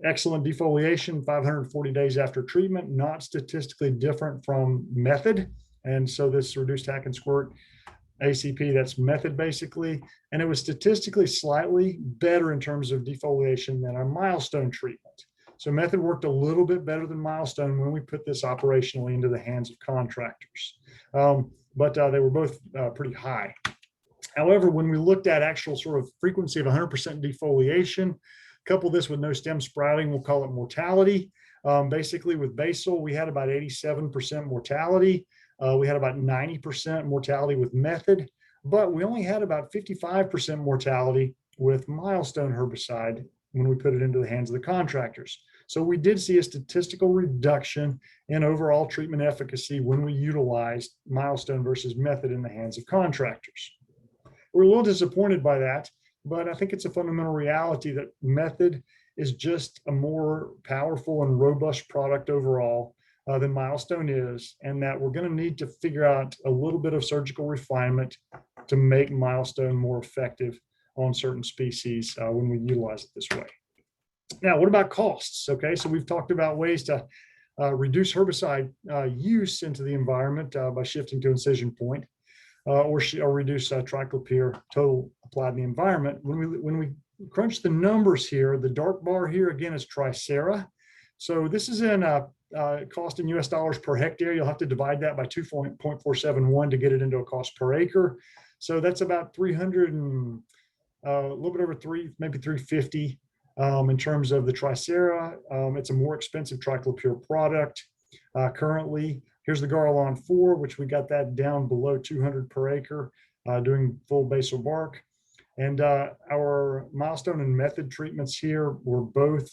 excellent defoliation 540 days after treatment, not statistically different from method. And so this reduced hack and squirt ACP, that's method basically. And it was statistically slightly better in terms of defoliation than our milestone treatment. So method worked a little bit better than milestone when we put this operationally into the hands of contractors. But they were both pretty high. However, when we looked at actual sort of frequency of 100% defoliation, couple this with no stem sprouting, we'll call it mortality. Basically with basal, we had about 87% mortality. We had about 90% mortality with method, but we only had about 55% mortality with milestone herbicide when we put it into the hands of the contractors. So we did see a statistical reduction in overall treatment efficacy when we utilized milestone versus method in the hands of contractors. We're a little disappointed by that, but I think it's a fundamental reality that method is just a more powerful and robust product overall than milestone is, and that we're going to need to figure out a little bit of surgical refinement to make milestone more effective on certain species when we utilize it this way. Now, what about costs? Okay, so we've talked about ways to reduce herbicide use into the environment by shifting to incision point. Or reduce triclopyr total applied in the environment. When we crunch the numbers here, the dark bar here again is Tricera. So this is in cost in US dollars per hectare. You'll have to divide that by 2.471 to get it into a cost per acre. So that's about 300 and a little bit over maybe 350 in terms of the Tricera. It's a more expensive triclopyr product currently. Here's the Garlon 4, which we got that down below 200 per acre, doing full basal bark. And our milestone and method treatments here were both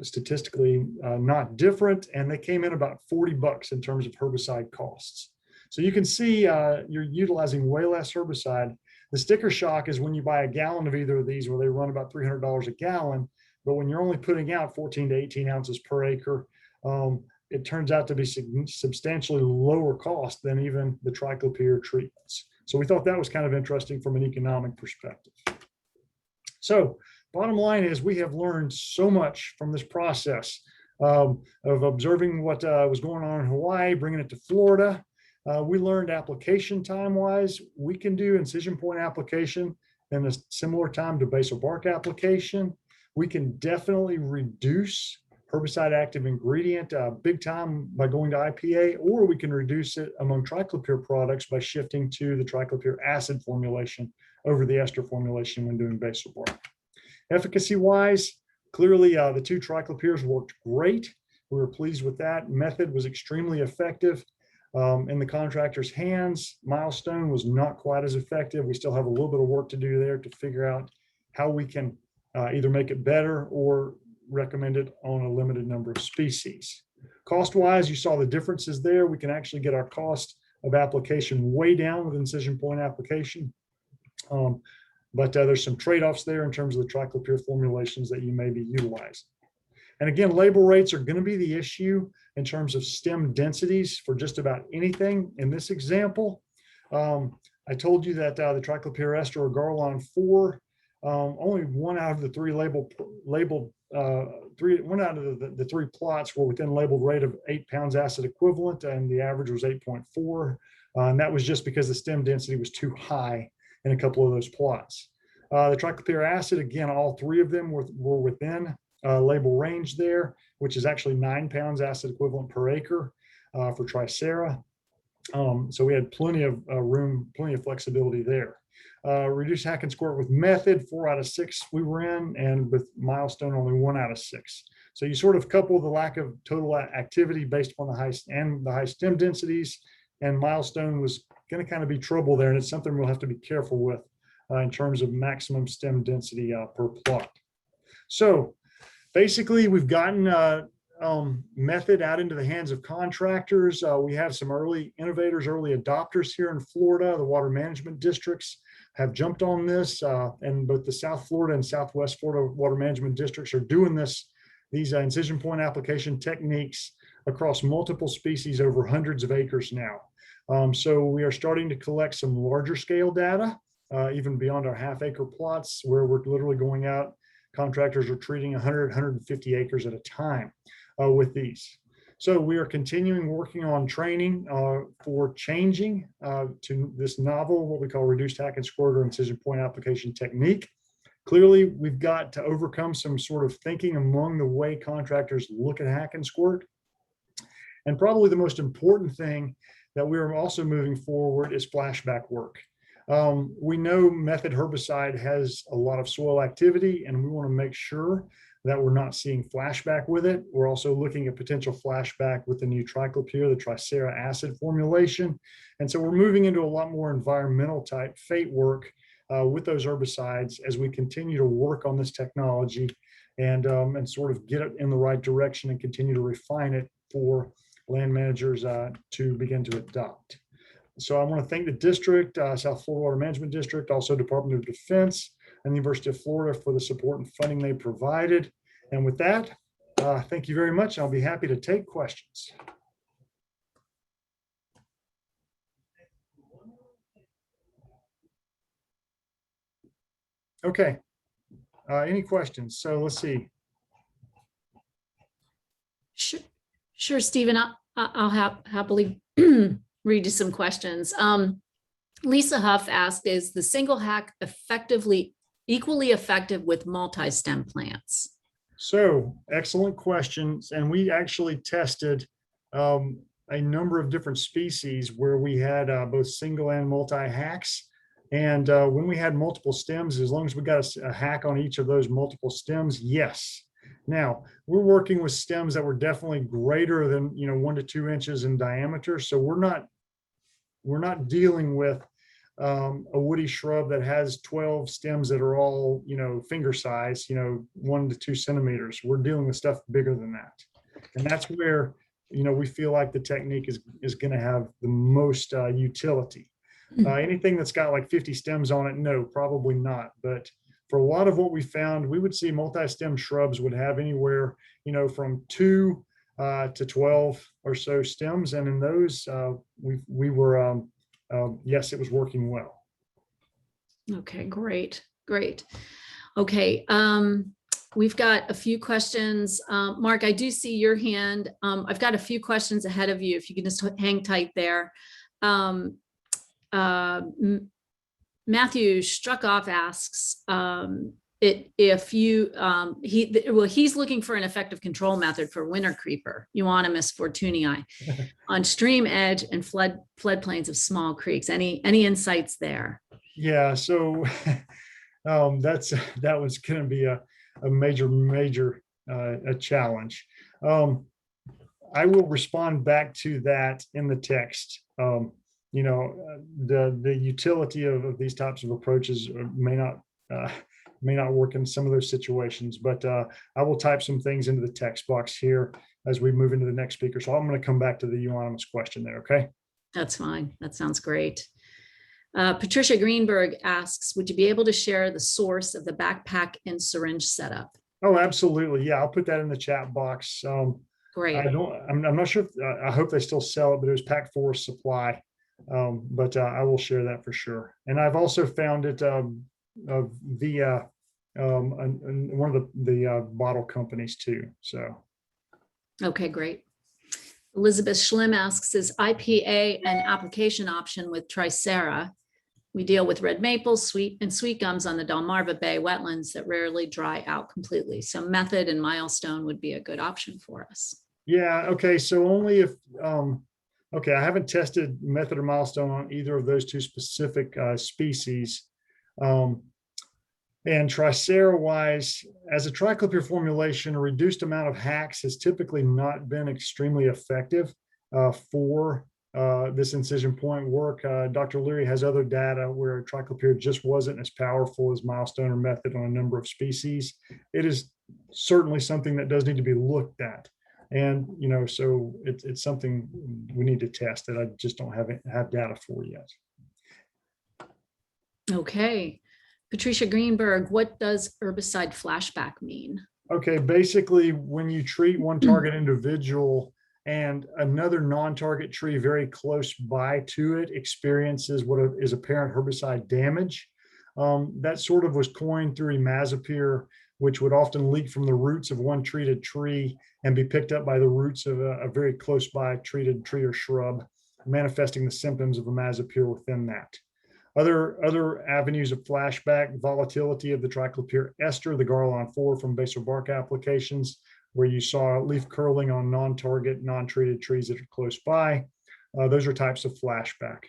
statistically not different, and they came in about $40 in terms of herbicide costs. So you can see you're utilizing way less herbicide. The sticker shock is when you buy a gallon of either of these, where they run about $300 a gallon, but when you're only putting out 14 to 18 ounces per acre, it turns out to be substantially lower cost than even the triclopyr treatments. So we thought that was kind of interesting from an economic perspective. So bottom line is we have learned so much from this process of observing what was going on in Hawaii, bringing it to Florida. We learned application time-wise, we can do incision point application in a similar time to basal bark application. We can definitely reduce herbicide active ingredient big time by going to IPA, or we can reduce it among triclopyr products by shifting to the triclopyr acid formulation over the ester formulation when doing basal bark. Efficacy wise, clearly the two triclopyrs worked great. We were pleased with that. Method was extremely effective in the contractor's hands. Milestone was not quite as effective. We still have a little bit of work to do there to figure out how we can either make it better or recommended on a limited number of species. Cost-wise, you saw the differences there. We can actually get our cost of application way down with incision point application. But there's some trade-offs there in terms of the triclopyr formulations that you may be utilizing. And again, label rates are going to be the issue in terms of stem densities for just about anything. In this example, I told you that the triclopyr ester or Garlon 4, only one out of the three one out of the three plots were within labeled rate of 8 pounds acid equivalent, and the average was 8.4. And that was just because the stem density was too high in a couple of those plots. The triclopyr acid, again, all three of them were within label range there, which is actually 9 pounds acid equivalent per acre for Tricera. So we had plenty of room, plenty of flexibility there. Reduced hack and squirt with method, 4 out of 6 we were in, and with milestone only 1 out of 6. So you sort of couple the lack of total activity based upon the high stem densities, and milestone was going to kind of be trouble there, and it's something we'll have to be careful with in terms of maximum stem density per plot. So basically, we've gotten method out into the hands of contractors. We have some early innovators, early adopters here in Florida. The water management districts have jumped on this, and both the South Florida and Southwest Florida water management districts are doing these incision point application techniques across multiple species over hundreds of acres now. So we are starting to collect some larger scale data, even beyond our half-acre plots, where we're literally going out. Contractors are treating 100, 150 acres at a time with these. So we are continuing working on training for changing to this novel, what we call reduced hack and squirt or incision point application technique. Clearly, we've got to overcome some sort of thinking among the way contractors look at hack and squirt. And probably the most important thing that we are also moving forward is flashback work. We know method herbicide has a lot of soil activity, and we want to make sure that we're not seeing flashback with it. We're also looking at potential flashback with the new triclopyr, the Tricera acid formulation. And so we're moving into a lot more environmental type fate work with those herbicides as we continue to work on this technology and sort of get it in the right direction and continue to refine it for land managers to begin to adopt. So I want to thank the district, South Florida Water Management District, also Department of Defense and the University of Florida for the support and funding they provided. And with that, thank you very much. I'll be happy to take questions. Okay. Any questions? So let's see. Sure, Stephen, I'll happily read you some questions. Lisa Huff asked, is the single hack equally effective with multi-stem plants? So excellent questions. And we actually tested a number of different species where we had both single and multi-hacks. And when we had multiple stems, as long as we got a hack on each of those multiple stems, yes. Now, we're working with stems that were definitely greater than 1 to 2 inches in diameter. So we're not dealing with a woody shrub that has 12 stems that are all finger size, 1 to 2 centimeters. We're dealing with stuff bigger than that, and that's where we feel like the technique is going to have the most utility. Anything that's got like 50 stems on it, no, probably not. But for a lot of what we found, we would see multi-stem shrubs would have anywhere, from 2 to 12 or so stems. And in those, we were, yes, it was working well. Okay, great. Okay, we've got a few questions. Mark, I do see your hand. I've got a few questions ahead of you. If you can just hang tight there. Matthew Struckoff asks he's looking for an effective control method for winter creeper, Euonymus fortunii, on stream edge and floodplains of small creeks. Any insights there? Yeah, so that was going to be a major a challenge. I will respond back to that in the text. The utility of these types of approaches may not work in some of those situations, but I will type some things into the text box here as we move into the next speaker. So I'm going to come back to the euonymus question there. Okay. That's fine. That sounds great. Patricia Greenberg asks, would you be able to share the source of the backpack and syringe setup? Oh, absolutely. Yeah. I'll put that in the chat box. Great. I'm not sure if, I hope they still sell it, but it was Pack Forest Supply. But I will share that for sure. And I've also found it via one of the bottle companies too. So. Okay, great. Elizabeth Schlim asks, is IPA an application option with Tricera? We deal with red maple, sweet gums on the Delmarva Bay wetlands that rarely dry out completely. So method and milestone would be a good option for us. Yeah. Okay. So only if, okay, I haven't tested method or milestone on either of those two specific species. And Tricera wise, as a triclopyr formulation, a reduced amount of hacks has typically not been extremely effective for this incision point work. Dr. Leary has other data where triclopyr just wasn't as powerful as milestone or method on a number of species. It is certainly something that does need to be looked at. And, so it's something we need to test that I just don't have data for yet. Okay. Patricia Greenberg, what does herbicide flashback mean? Okay, basically when you treat one target individual and another non-target tree very close by to it experiences what is apparent herbicide damage. That sort of was coined through imazapyr, which would often leak from the roots of one treated tree and be picked up by the roots of a very close by treated tree or shrub, manifesting the symptoms of imazapyr within that. Other avenues of flashback: volatility of the triclopyr ester, the Garlon 4 from basal bark applications, where you saw leaf curling on non-target, non-treated trees that are close by. Those are types of flashback.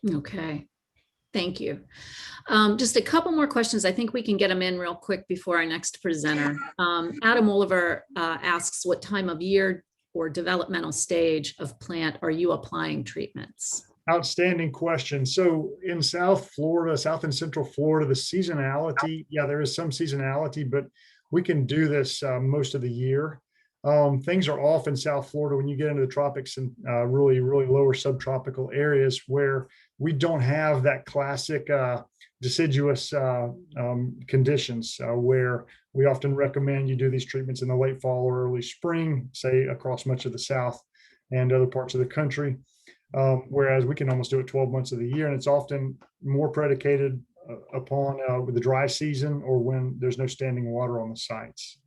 Okay, thank you. Just a couple more questions. I think we can get them in real quick before our next presenter. Adam Oliver asks, what time of year or developmental stage of plant are you applying treatments? Outstanding question. So in South Florida, South and Central Florida, the seasonality, yeah, there is some seasonality, but we can do this most of the year. Things are off in South Florida when you get into the tropics and really lower subtropical areas where we don't have that classic deciduous conditions where we often recommend you do these treatments in the late fall or early spring, say across much of the South and other parts of the country. Whereas we can almost do it 12 months of the year, and it's often more predicated upon with the dry season or when there's no standing water on the sites.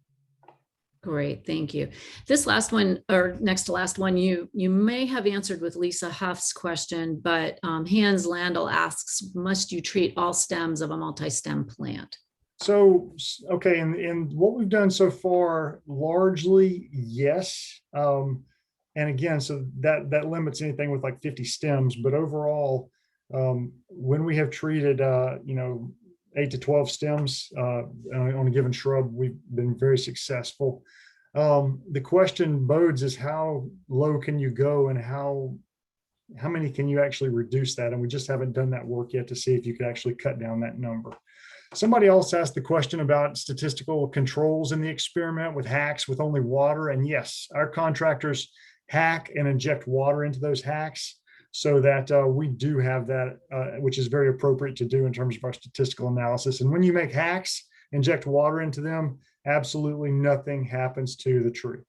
Great, thank you. This last one, or next to last one, you may have answered with Lisa Huff's question, but Hans Landel asks, must you treat all stems of a multi-stem plant? So, okay, and what we've done so far, largely yes. And again, so that limits anything with like 50 stems, but overall, when we have treated, 8 to 12 stems on a given shrub, we've been very successful. The question bodes is how low can you go and how many can you actually reduce that? And we just haven't done that work yet to see if you could actually cut down that number. Somebody else asked the question about statistical controls in the experiment with hacks with only water. And yes, our contractors hack and inject water into those hacks so that we do have that, which is very appropriate to do in terms of our statistical analysis. And when you make hacks, inject water into them, absolutely nothing happens to the tree.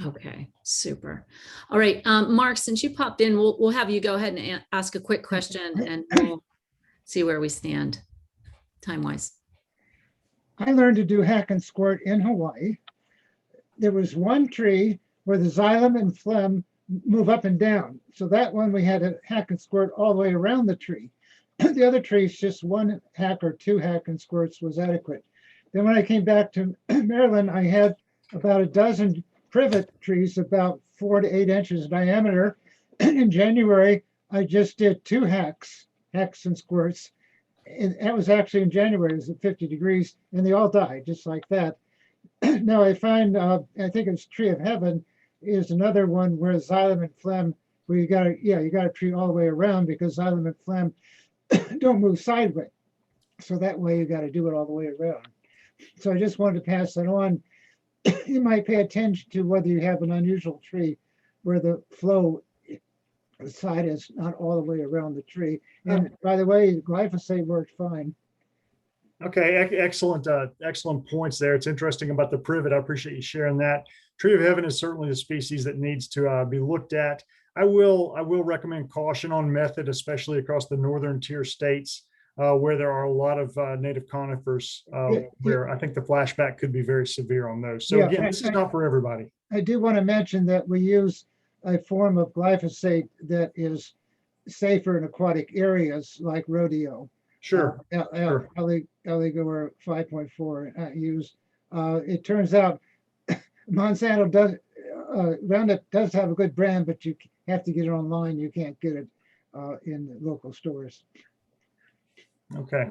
Okay, super. All right, Mark, since you popped in, we'll have you go ahead and ask a quick question and we'll see where we stand time-wise. I learned to do hack and squirt in Hawaii. There was one tree where the xylem and phlegm move up and down. So that one we had to hack and squirt all the way around the tree. The other trees, just one hack or two hack and squirts was adequate. Then when I came back to Maryland, I had about a dozen privet trees, about 4 to 8 inches diameter. In January, I just did 2 hacks and squirts. And that was actually in January, it was at 50 degrees, and they all died just like that. Now I find, I think it's Tree of Heaven is another one where xylem and phlegm, where you gotta treat all the way around because xylem and phlegm don't move sideways. So that way you gotta do it all the way around. So I just wanted to pass that on. You might pay attention to whether you have an unusual tree where the flow side is not all the way around the tree. And by the way, glyphosate worked fine. Okay, excellent points there. It's interesting about the privet. I appreciate you sharing that. Tree of Heaven is certainly the species that needs to be looked at. I will recommend caution on method, especially across the northern tier states where there are a lot of native conifers, where I think the flashback could be very severe on those. So again, this is not for everybody. I do want to mention that we use a form of glyphosate that is safer in aquatic areas like rodeo. Sure. Alligator 5.4 used. It turns out Monsanto does, Roundup does have a good brand, but you have to get it online. You can't get it in the local stores. Okay.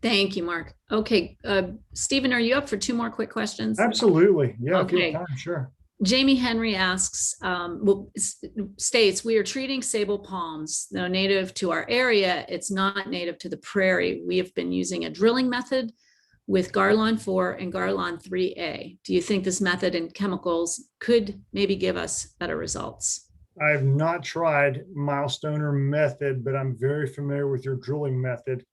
Thank you, Mark. Okay, Stephen, are you up for 2 more quick questions? Absolutely. Yeah, Okay. if you have time, sure. Jamie Henry asks, states, we are treating sable palms. Though native to our area, it's not native to the prairie. We have been using a drilling method with Garlon 4 and Garlon 3A. Do you think this method and chemicals could maybe give us better results? I have not tried milestone or method, but I'm very familiar with your drilling method.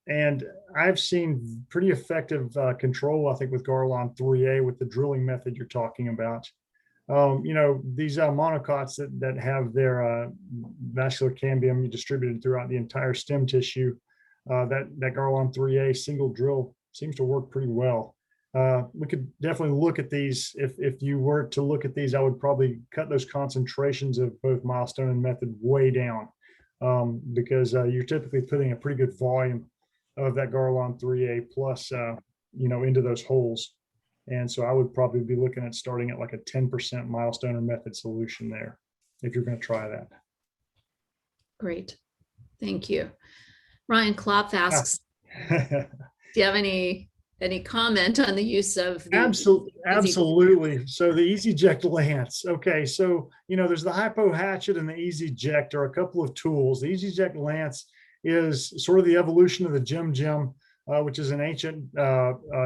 And I've seen pretty effective control, I think, with Garlon 3A with the drilling method you're talking about. These monocots that have their vascular cambium distributed throughout the entire stem tissue, that Garlon 3A single drill seems to work pretty well. We could definitely look at these. If you were to look at these, I would probably cut those concentrations of both milestone and method way down, because you're typically putting a pretty good volume of that Garlon 3A plus, into those holes. And so I would probably be looking at starting at like a 10% milestone or method solution there, if you're going to try that. Great. Thank you. Ryan Klopp asks, do you have any comment on the use of the Absolutely. So the EasyJect Lance. Okay, so there's the Hypo Hatchet and the EasyJect are a couple of tools. The EasyJect Lance is sort of the evolution of the Jim, which is an ancient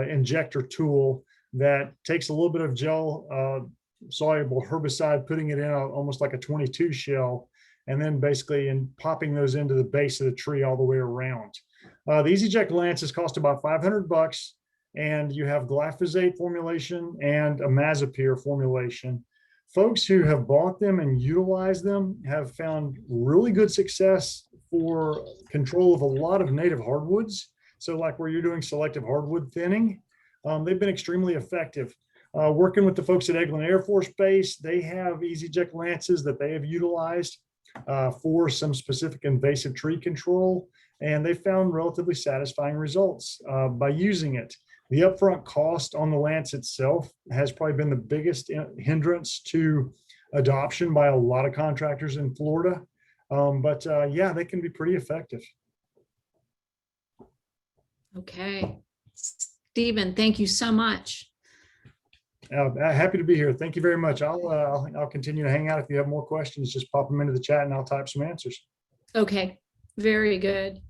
injector tool that takes a little bit of gel soluble herbicide, putting it in almost like a 22 shell, and then basically popping those into the base of the tree all the way around. The EasyJect Lances cost about $500, and you have glyphosate formulation and a Mazapir formulation. Folks who have bought them and utilized them have found really good success for control of a lot of native hardwoods. So like where you're doing selective hardwood thinning, they've been extremely effective. Working with the folks at Eglin Air Force Base, they have EasyJect Lances that they have utilized for some specific invasive tree control, and they found relatively satisfying results by using it. The upfront cost on the Lance itself has probably been the biggest hindrance to adoption by a lot of contractors in Florida. But yeah, they can be pretty effective. Okay. Stephen, thank you so much. Happy to be here. Thank you very much. I'll continue to hang out. If you have more questions, just pop them into the chat and I'll type some answers. Okay, very good.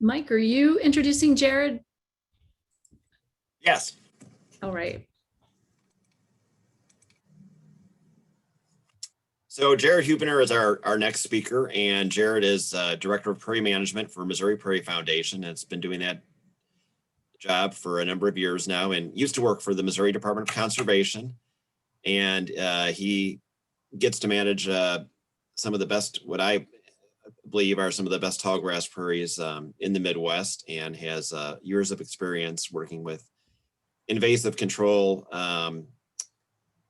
Mike, are you introducing Jared? Yes. All right. So Jared Hubener is our next speaker, and Jared is Director of Prairie Management for Missouri Prairie Foundation. And it's been doing that job for a number of years now, and used to work for the Missouri Department of Conservation. And he gets to manage some of the best, what I believe are some of the best tallgrass prairies in the Midwest, and has years of experience working with invasive control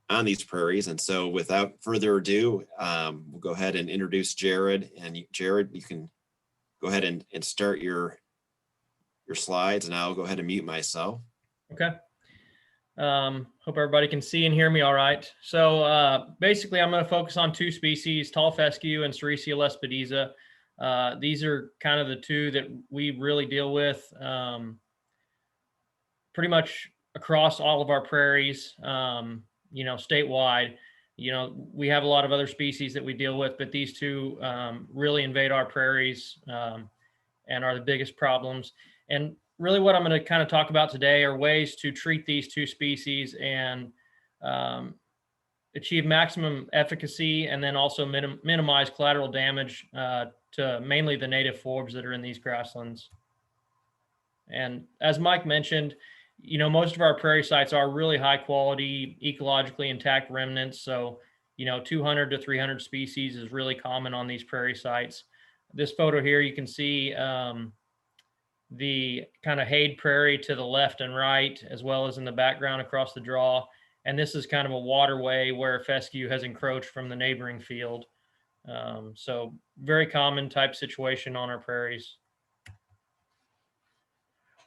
on these prairies. And so without further ado, we'll go ahead and introduce Jared. And Jared, you can go ahead and start your slides, and I'll go ahead and mute myself. Okay. Hope everybody can see and hear me all right. So basically, I'm going to focus on two species, tall fescue and Sericea lespedeza. These are kind of the two that we really deal with pretty much across all of our prairies, statewide. We have a lot of other species that we deal with, but these two really invade our prairies and are the biggest problems. And really what I'm going to kind of talk about today are ways to treat these two species and achieve maximum efficacy, and then also minimize collateral damage to mainly the native forbs that are in these grasslands. And as Mike mentioned, most of our prairie sites are really high quality, ecologically intact remnants. So, 200 to 300 species is really common on these prairie sites. This photo here, you can see the kind of hayed prairie to the left and right, as well as in the background across the draw. And this is kind of a waterway where fescue has encroached from the neighboring field. So very common type situation on our prairies.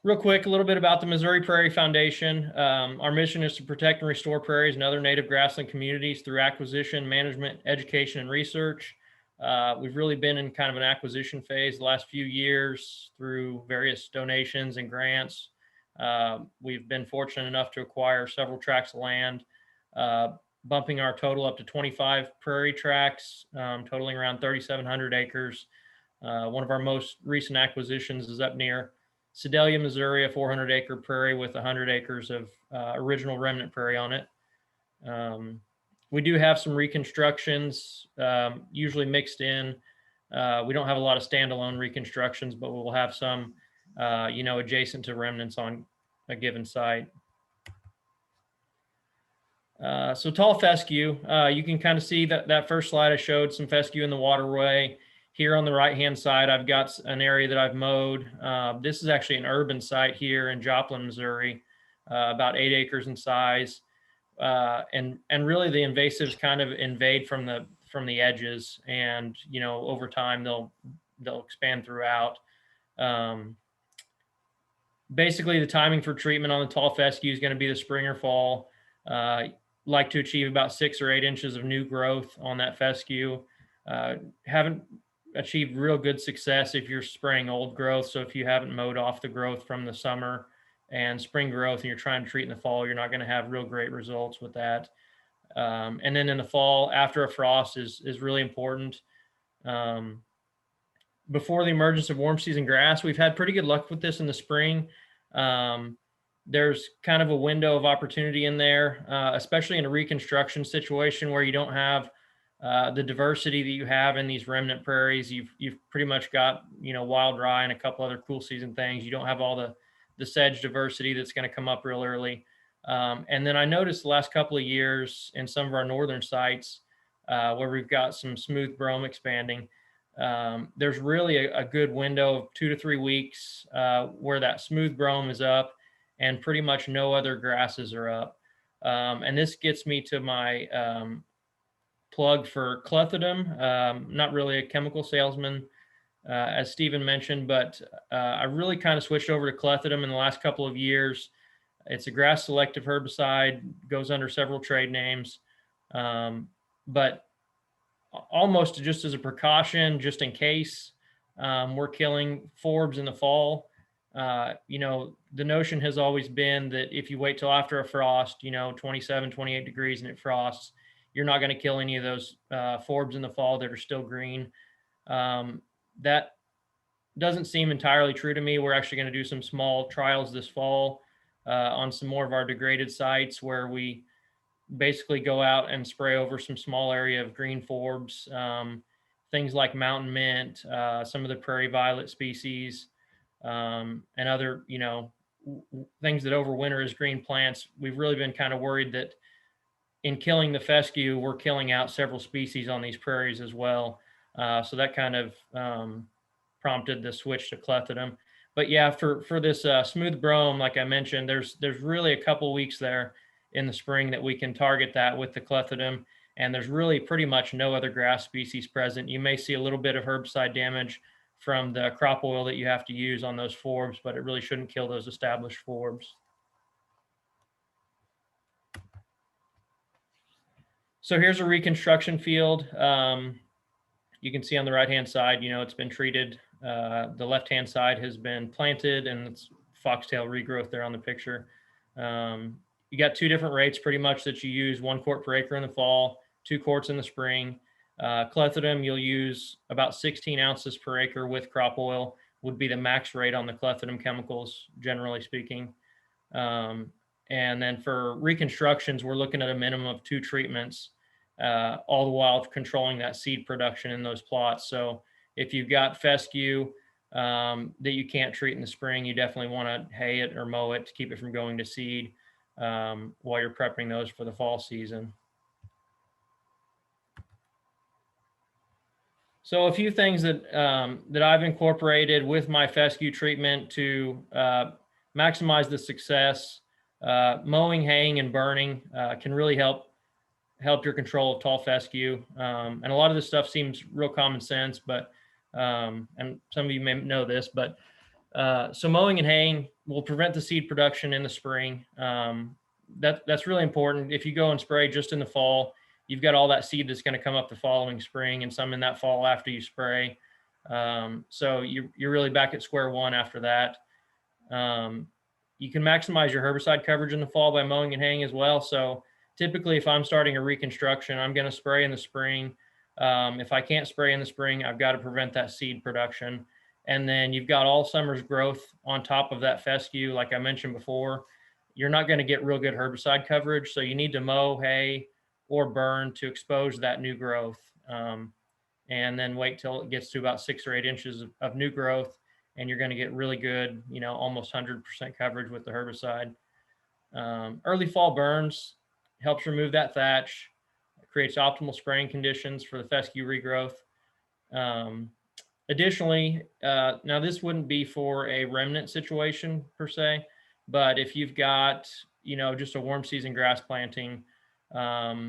Real quick, a little bit about the Missouri Prairie Foundation. Our mission is to protect and restore prairies and other native grassland communities through acquisition, management, education, and research. We've really been in kind of an acquisition phase the last few years through various donations and grants. We've been fortunate enough to acquire several tracts of land, bumping our total up to 25 prairie tracts, totaling around 3,700 acres. One of our most recent acquisitions is up near Sedalia, Missouri, a 400-acre prairie with 100 acres of original remnant prairie on it. We do have some reconstructions, usually mixed in We don't have a lot of standalone reconstructions, but we'll have some, adjacent to remnants on a given site. So tall fescue, you can kind of see that first slide I showed some fescue in the waterway. Here on the right-hand side, I've got an area that I've mowed. This is actually an urban site here in Joplin, Missouri, about 8 acres in size. And really the invasives kind of invade from the edges, and over time they'll expand throughout. Basically, the timing for treatment on the tall fescue is going to be the spring or fall. Like to achieve about 6 or 8 inches of new growth on that fescue. Haven't achieved real good success if you're spraying old growth. So if you haven't mowed off the growth from the summer and spring growth and you're trying to treat in the fall, you're not going to have real great results with that. And then in the fall, after a frost is really important. Before the emergence of warm season grass, we've had pretty good luck with this in the spring. There's kind of a window of opportunity in there, especially in a reconstruction situation where you don't have the diversity that you have in these remnant prairies. You've pretty much got, wild rye and a couple other cool season things. You don't have all the sedge diversity that's going to come up real early. And then I noticed the last couple of years in some of our northern sites where we've got some smooth brome expanding, there's really a good window of 2 to 3 weeks where that smooth brome is up and pretty much no other grasses are up. And this gets me to my plug for clethodim. Not really a chemical salesman, as Stephen mentioned, but I really kind of switched over to clethodim in the last couple of years. It's a grass selective herbicide, goes under several trade names, but almost just as a precaution, just in case we're killing forbs in the fall. The notion has always been that if you wait till after a frost, 27, 28 degrees and it frosts, you're not going to kill any of those forbs in the fall that are still green. That doesn't seem entirely true to me. We're actually going to do some small trials this fall on some more of our degraded sites where we basically go out and spray over some small area of green forbs, things like mountain mint, some of the prairie violet species, and other, things that overwinter as green plants. We've really been kind of worried that in killing the fescue, we're killing out several species on these prairies as well. So that kind of prompted the switch to clethodim. But yeah, for this smooth brome, like I mentioned, there's really a couple weeks there in the spring that we can target that with the clethodim. And there's really pretty much no other grass species present. You may see a little bit of herbicide damage from the crop oil that you have to use on those forbs, but it really shouldn't kill those established forbs. So here's a reconstruction field. You can see on the right-hand side, it's been treated. The left-hand side has been planted and it's foxtail regrowth there on the picture. You got 2 different rates pretty much that you use, 1 quart per acre in the fall, 2 quarts in the spring. Clethodim, you'll use about 16 ounces per acre with crop oil would be the max rate on the clethodim chemicals, generally speaking. And then for reconstructions, we're looking at a minimum of 2 treatments, all the while controlling that seed production in those plots. So if you've got fescue that you can't treat in the spring, you definitely want to hay it or mow it to keep it from going to seed while you're prepping those for the fall season. So a few things that I've incorporated with my fescue treatment to maximize the success. Mowing, haying, and burning can really help your control of tall fescue. And a lot of this stuff seems real common sense, but and some of you may know this, but so mowing and haying will prevent the seed production in the spring. That's really important. If you go and spray just in the fall, you've got all that seed that's going to come up the following spring and some in that fall after you spray. So you're really back at square one after that. You can maximize your herbicide coverage in the fall by mowing and haying as well. So typically if I'm starting a reconstruction, I'm going to spray in the spring. If I can't spray in the spring, I've got to prevent that seed production. And then you've got all summer's growth on top of that fescue. Like I mentioned before, you're not going to get real good herbicide coverage. So you need to mow, hay, or burn to expose that new growth. and then wait till it gets to about 6 or 8 inches of new growth, and you're going to get really good, almost 100% coverage with the herbicide. Early fall burns helps remove that thatch, creates optimal spraying conditions for the fescue regrowth. Additionally, now this wouldn't be for a remnant situation per se, but if you've got, just a warm season grass planting, a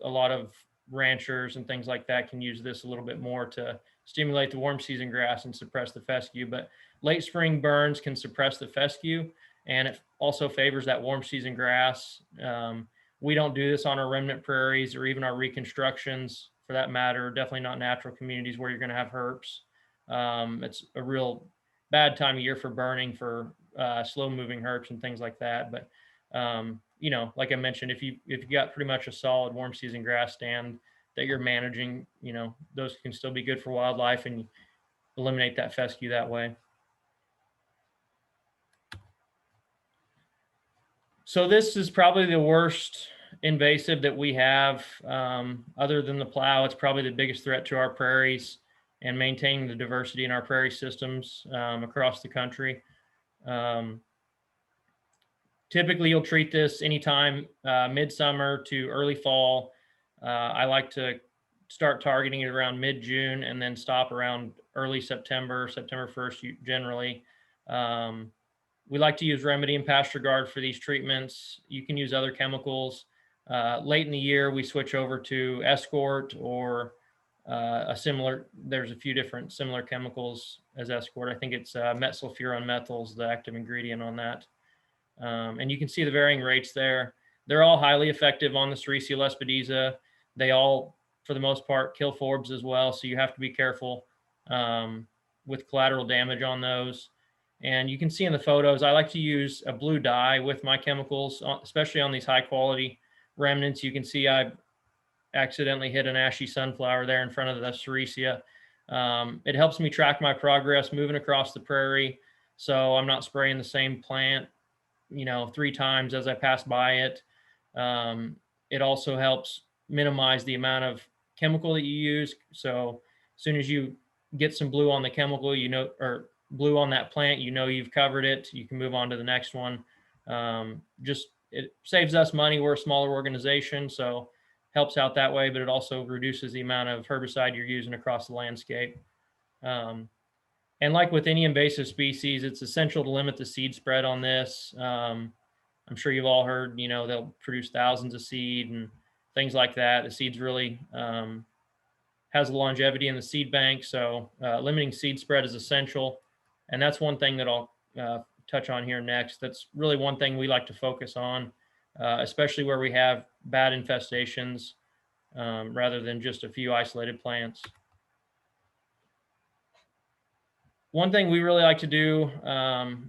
lot of ranchers and things like that can use this a little bit more to stimulate the warm season grass and suppress the fescue. But late spring burns can suppress the fescue, and it also favors that warm season grass. We don't do this on our remnant prairies or even our reconstructions for that matter, definitely not natural communities where you're going to have herps. It's a real bad time of year for burning for slow moving herps and things like that. But, like I mentioned, if you got pretty much a solid warm season grass stand that you're managing, those can still be good for wildlife and eliminate that fescue that way. So this is probably the worst invasive that we have. Other than the plow, it's probably the biggest threat to our prairies and maintaining the diversity in our prairie systems across the country. Typically, you'll treat this anytime midsummer to early fall. I like to start targeting it around mid-June and then stop around early September 1st generally. We like to use Remedy and Pasture Guard for these treatments. You can use other chemicals. Late in the year, we switch over to Escort or there's a few different similar chemicals as Escort. I think it's metsulfuron methyl is the active ingredient on that. And you can see the varying rates there. They're all highly effective on the Sericea lespedeza. They all, for the most part, kill forbs as well. So you have to be careful with collateral damage on those. And you can see in the photos, I like to use a blue dye with my chemicals, especially on these high quality remnants. You can see I accidentally hit an ashy sunflower there in front of the Sericea. It helps me track my progress moving across the prairie, so I'm not spraying the same plant, 3 times as I pass by it. It also helps minimize the amount of chemical that you use. So as soon as you get some blue on the chemical, or blue on that plant, you've covered it. You can move on to the next one. It saves us money. We're a smaller organization, so helps out that way, but it also reduces the amount of herbicide you're using across the landscape. And like with any invasive species, it's essential to limit the seed spread on this. I'm sure you've all heard, they'll produce thousands of seed and things like that. The seeds really has a longevity in the seed bank, so limiting seed spread is essential. And that's one thing that I'll touch on here next. That's really one thing we like to focus on, especially where we have bad infestations rather than just a few isolated plants. One thing we really like to do,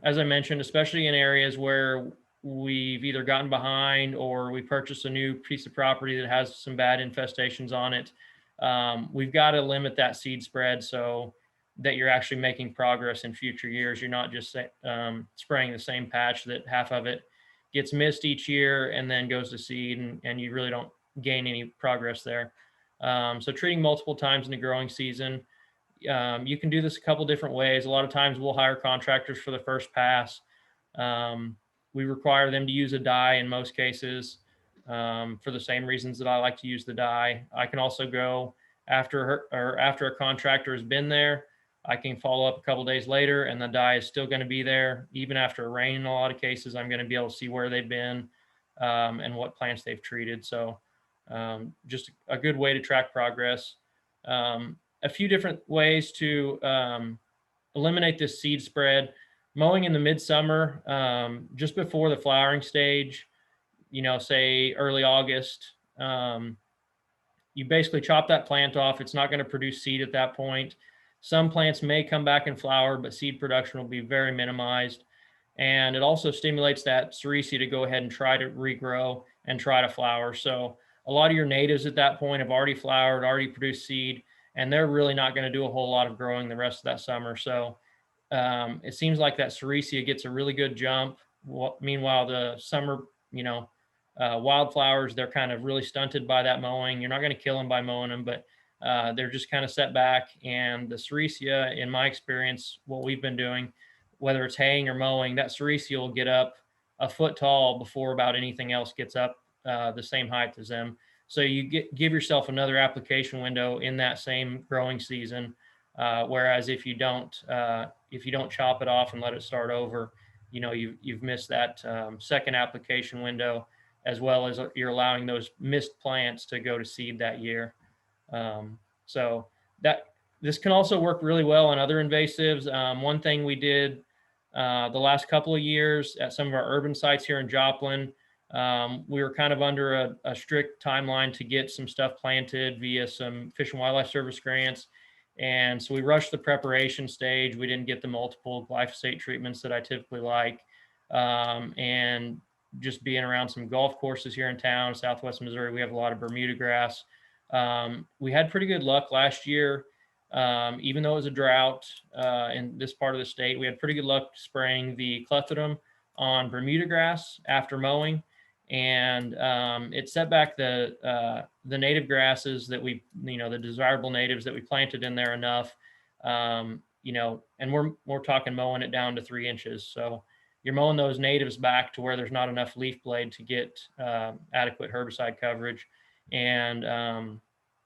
as I mentioned, especially in areas where we've either gotten behind or we purchased a new piece of property that has some bad infestations on it, we've got to limit that seed spread so that you're actually making progress in future years. You're not just spraying the same patch that half of it gets missed each year and then goes to seed, and you really don't gain any progress there. So treating multiple times in the growing season. You can do this a couple different ways. A lot of times we'll hire contractors for the first pass. We require them to use a dye in most cases for the same reasons that I like to use the dye. I can also go after a contractor has been there. I can follow up a couple days later and the dye is still going to be there. Even after a rain, in a lot of cases, I'm going to be able to see where they've been and what plants they've treated. So just a good way to track progress. A few different ways to eliminate this seed spread. Mowing in the midsummer, just before the flowering stage, say early August, you basically chop that plant off. It's not going to produce seed at that point. Some plants may come back and flower, but seed production will be very minimized. And it also stimulates that Sericea to go ahead and try to regrow and try to flower. So a lot of your natives at that point have already flowered, already produced seed, and they're really not going to do a whole lot of growing the rest of that summer. So it seems like that Sericea gets a really good jump. Meanwhile, the summer, wildflowers, they're kind of really stunted by that mowing. You're not going to kill them by mowing them, but they're just kind of set back. And the Sericea, in my experience, what we've been doing, whether it's haying or mowing, that Sericea will get up a foot tall before about anything else gets up the same height as them. So you give yourself another application window in that same growing season. Whereas if you don't chop it off and let it start over, you've missed that second application window, as well as you're allowing those missed plants to go to seed that year. So this can also work really well on other invasives. One thing we did the last couple of years at some of our urban sites here in Joplin, we were kind of under a strict timeline to get some stuff planted via some Fish and Wildlife Service grants. And so we rushed the preparation stage. We didn't get the multiple glyphosate treatments that I typically like. And just being around some golf courses here in town, Southwest Missouri, we have a lot of Bermuda grass. We had pretty good luck last year. Even though it was a drought in this part of the state, we had pretty good luck spraying the clethodim on Bermuda grass after mowing. And it set back the native grasses that the desirable natives that we planted in there enough, and we're talking mowing it down to 3 inches. So you're mowing those natives back to where there's not enough leaf blade to get adequate herbicide coverage. And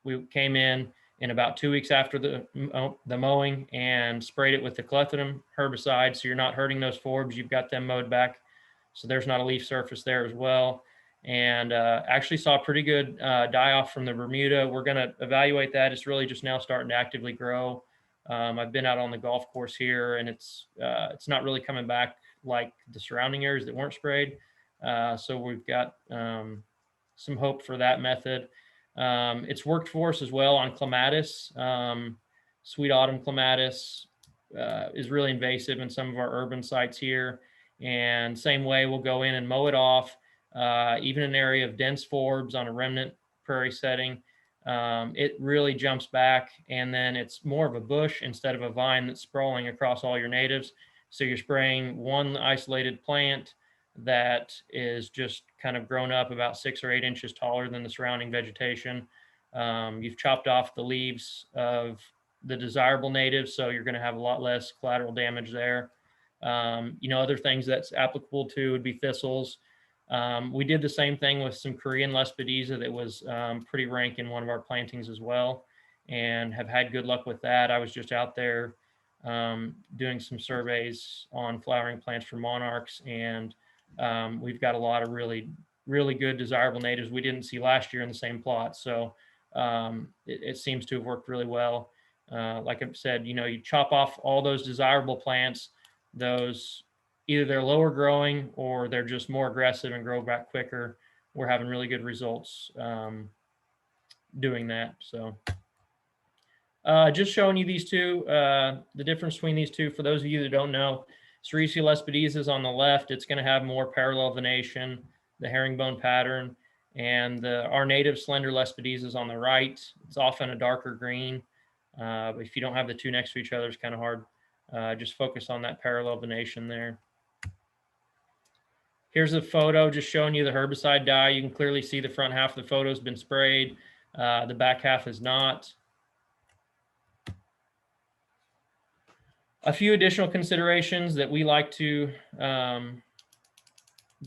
we came in about 2 weeks after the mowing and sprayed it with the clethodim herbicide. So you're not hurting those forbs. You've got them mowed back. So there's not a leaf surface there as well. And actually saw a pretty good die off from the Bermuda. We're going to evaluate that. It's really just now starting to actively grow. I've been out on the golf course here, and it's not really coming back like the surrounding areas that weren't sprayed. So we've got some hope for that method. It's worked for us as well on clematis. Sweet autumn clematis is really invasive in some of our urban sites here. And same way, we'll go in and mow it off, even in an area of dense forbs on a remnant prairie setting. It really jumps back, and then it's more of a bush instead of a vine that's sprawling across all your natives. So you're spraying one isolated plant that is just kind of grown up about 6 or 8 inches taller than the surrounding vegetation. You've chopped off the leaves of the desirable natives, so you're going to have a lot less collateral damage there. Other things that's applicable to would be thistles. We did the same thing with some Korean Lespedeza that was pretty rank in one of our plantings as well, and have had good luck with that. I was just out there doing some surveys on flowering plants for monarchs, and we've got a lot of really, really good desirable natives we didn't see last year in the same plot. So it seems to have worked really well. Like I've said, you chop off all those desirable plants, those either they're lower growing or they're just more aggressive and grow back quicker. We're having really good results doing that. So just showing you these two, the difference between these two. For those of you that don't know, Sericea lespedeza is on the left. It's going to have more parallel venation, the herringbone pattern, and our native slender lespedeza is on the right. It's often a darker green. But if you don't have the two next to each other, it's kind of hard. Just focus on that parallel venation there. Here's a photo just showing you the herbicide dye. You can clearly see the front half of the photo has been sprayed. The back half is not. A few additional considerations that we like to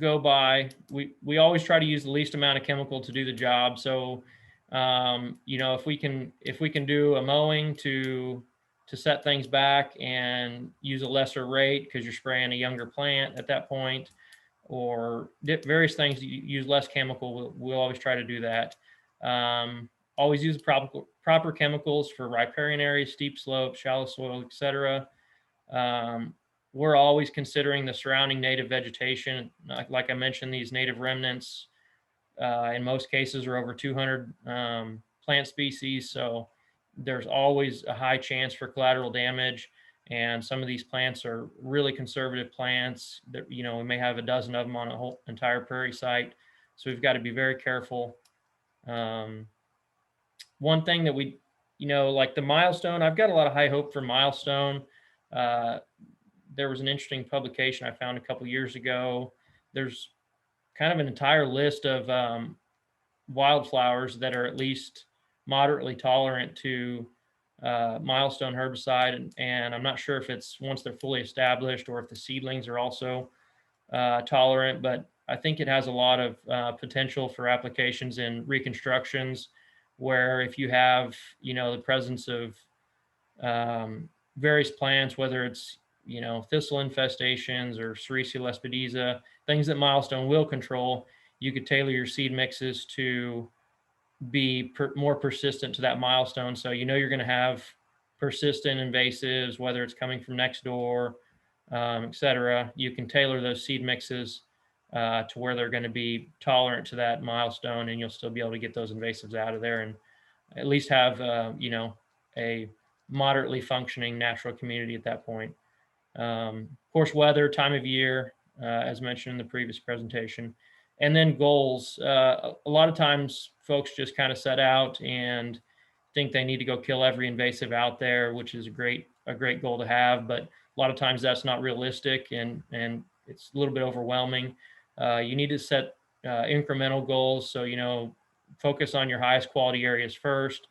go by. We always try to use the least amount of chemical to do the job. So, if we can do a mowing to set things back and use a lesser rate because you're spraying a younger plant at that point, or various things, you use less chemical, we'll always try to do that. Always use proper chemicals for riparian areas, steep slopes, shallow soil, etc. We're always considering the surrounding native vegetation. Like I mentioned, these native remnants in most cases are over 200 plant species. So there's always a high chance for collateral damage. And some of these plants are really conservative plants that, we may have a dozen of them on a whole entire prairie site. So we've got to be very careful. One thing that we, like the milestone, I've got a lot of high hope for milestone. There was an interesting publication I found a couple years ago. There's kind of an entire list of wildflowers that are at least moderately tolerant to milestone herbicide. And I'm not sure if it's once they're fully established or if the seedlings are also tolerant, but I think it has a lot of potential for applications in reconstructions, where if you have, the presence of various plants, whether it's, thistle infestations or Sericea lespedeza, things that milestone will control, you could tailor your seed mixes to be more persistent to that milestone. So, you're going to have persistent invasives, whether it's coming from next door, et cetera. You can tailor those seed mixes to where they're going to be tolerant to that milestone, and you'll still be able to get those invasives out of there and at least have, a moderately functioning natural community at that point. Of course, weather, time of year, as mentioned in the previous presentation, and then goals. A lot of times folks just kind of set out and think they need to go kill every invasive out there, which is a great goal to have, but a lot of times that's not realistic, and it's a little bit overwhelming. You need to set incremental goals. So, focus on your highest quality areas first,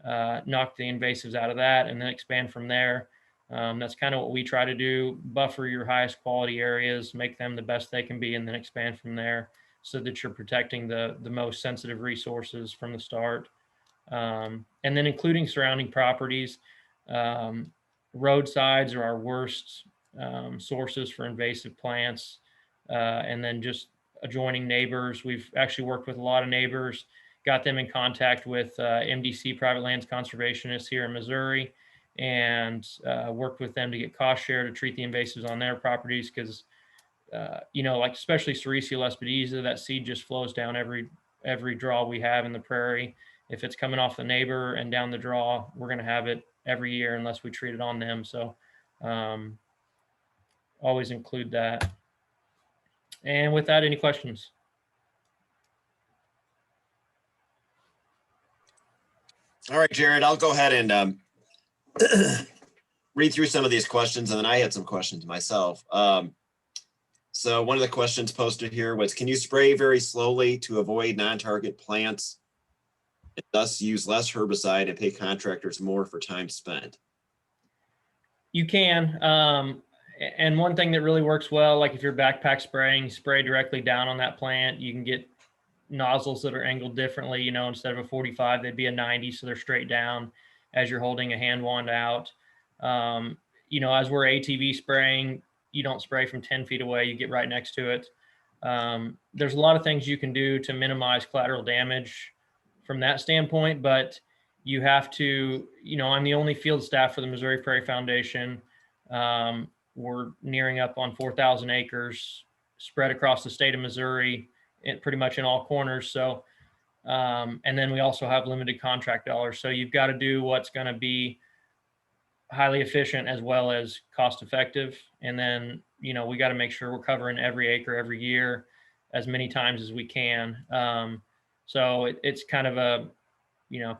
knock the invasives out of that, and then expand from there. That's kind of what we try to do. Buffer your highest quality areas, make them the best they can be, and then expand from there so that you're protecting the most sensitive resources from the start. And then including surrounding properties. Roadsides are our worst sources for invasive plants. And then just adjoining neighbors. We've actually worked with a lot of neighbors, got them in contact with MDC private lands conservationists here in Missouri, and worked with them to get cost share to treat the invasives on their properties, because like especially Sericea lespedeza, that seed just flows down every draw we have in the prairie. If it's coming off the neighbor and down the draw, we're going to have it every year unless we treat it on them. So always include that. And with that, any questions? All right, Jared, I'll go ahead and read through some of these questions, and then I had some questions myself. So one of the questions posted here was, can you spray very slowly to avoid non-target plants and thus use less herbicide and pay contractors more for time spent? You can. And one thing that really works well, like if you're backpack spraying, spray directly down on that plant. You can get nozzles that are angled differently. Instead of a 45, they'd be a 90, so they're straight down as you're holding a hand wand out. As we're ATV spraying, you don't spray from 10 feet away, you get right next to it. There's a lot of things you can do to minimize collateral damage from that standpoint, but you have to, I'm the only field staff for the Missouri Prairie Foundation. We're nearing up on 4,000 acres spread across the state of Missouri, pretty much in all corners. So, and then we also have limited contract dollars. So you've got to do what's going to be highly efficient as well as cost effective. And then, we got to make sure we're covering every acre every year as many times as we can. So it's kind of a,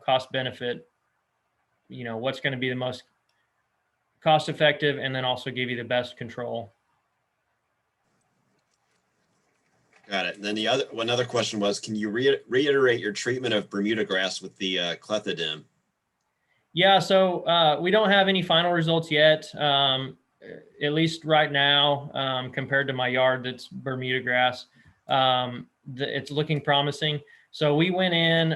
cost benefit, what's going to be the most cost effective and then also give you the best control. Got it. And then another question was, can you reiterate your treatment of Bermuda grass with the clethodim? Yeah, so we don't have any final results yet, at least right now, compared to my yard that's Bermuda grass. It's looking promising. So we went in,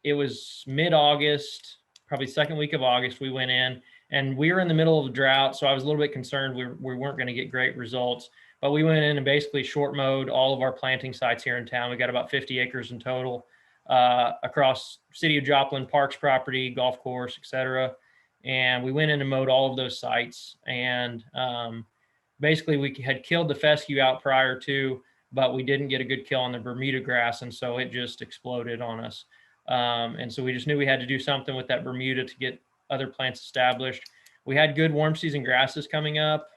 it was mid-August, probably second week of August, we went in, and we were in the middle of a drought. So I was a little bit concerned we weren't going to get great results. But we went in and basically short mowed all of our planting sites here in town. We got about 50 acres in total across City of Joplin, Parks property, golf course, et cetera. And we went in and mowed all of those sites. And basically we had killed the fescue out prior to, but we didn't get a good kill on the Bermuda grass. And so it just exploded on us. And so we just knew we had to do something with that Bermuda to get other plants established. We had good warm season grasses coming up.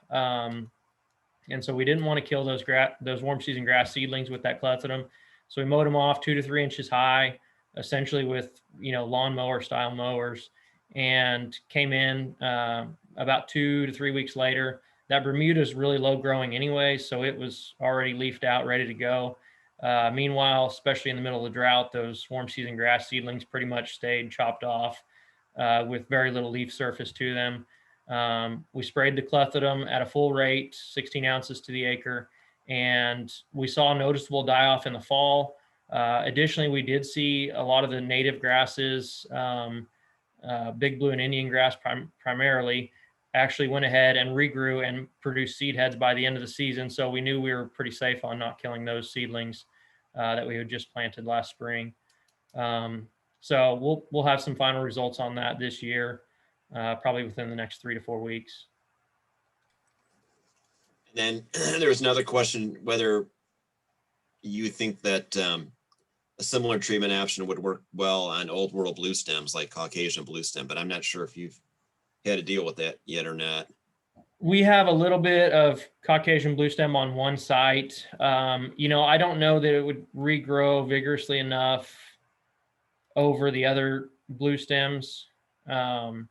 And so we didn't want to kill those warm season grass seedlings with that clethodim. So we mowed them off 2 to 3 inches high, essentially with, lawnmower style mowers, and came in about 2 to 3 weeks later. That Bermuda is really low growing anyway, so it was already leafed out, ready to go. Meanwhile, especially in the middle of the drought, those warm season grass seedlings pretty much stayed chopped off with very little leaf surface to them. We sprayed the clethodim at a full rate, 16 ounces to the acre, and we saw a noticeable die-off in the fall. Additionally, we did see a lot of the native grasses, big blue and Indian grass primarily, actually went ahead and regrew and produced seed heads by the end of the season. So we knew we were pretty safe on not killing those seedlings that we had just planted last spring. So we'll have some final results on that this year, probably within the next 3 to 4 weeks. And then there was another question whether you think that a similar treatment option would work well on old world blue stems like Caucasian blue stem, but I'm not sure if you've had to deal with that yet or not. We have a little bit of Caucasian blue stem on one site. I don't know that it would regrow vigorously enough over the other blue stems to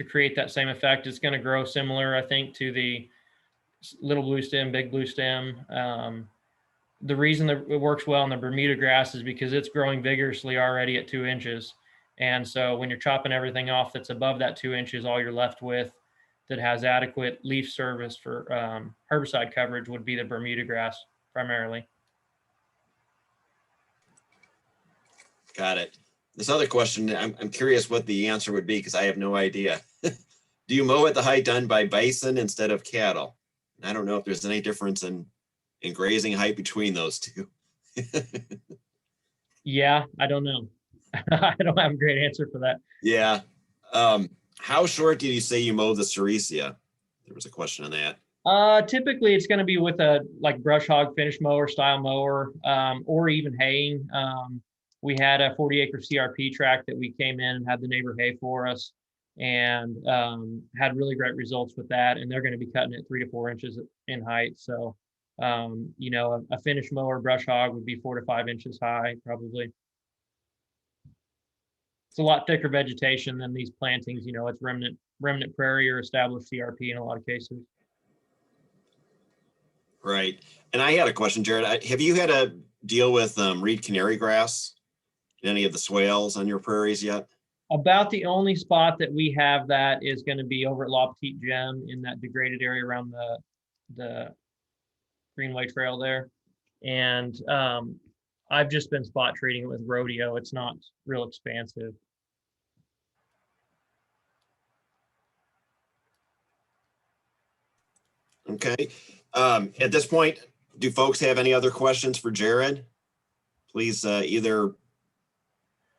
create that same effect. It's going to grow similar, I think, to the little blue stem, big blue stem. The reason that it works well in the Bermuda grass is because it's growing vigorously already at 2 inches. And so when you're chopping everything off that's above that 2 inches, all you're left with that has adequate leaf service for herbicide coverage would be the Bermuda grass primarily. Got it. This other question, I'm curious what the answer would be because I have no idea. Do you mow at the height done by bison instead of cattle? I don't know if there's any difference in grazing height between those two. Yeah, I don't know. I don't have a great answer for that. Yeah. How short did you say you mowed the Sericea? There was a question on that. Typically it's going to be with a like brush hog finish mower style mower, or even haying. We had a 40-acre CRP tract that we came in and had the neighbor hay for us, and had really great results with that. And they're going to be cutting it 3 to 4 inches in height. So, a finish mower brush hog would be 4 to 5 inches high, probably. It's a lot thicker vegetation than these plantings. It's remnant prairie or established CRP in a lot of cases. Right. And I had a question, Jared. Have you had to deal with reed canary grass in any of the swales on your prairies yet? About the only spot that we have that is going to be over at La Petite Gem in that degraded area around the Greenway Trail there. And I've just been spot treating it with rodeo. It's not real expansive. Okay. At this point, do folks have any other questions for Jared? Please either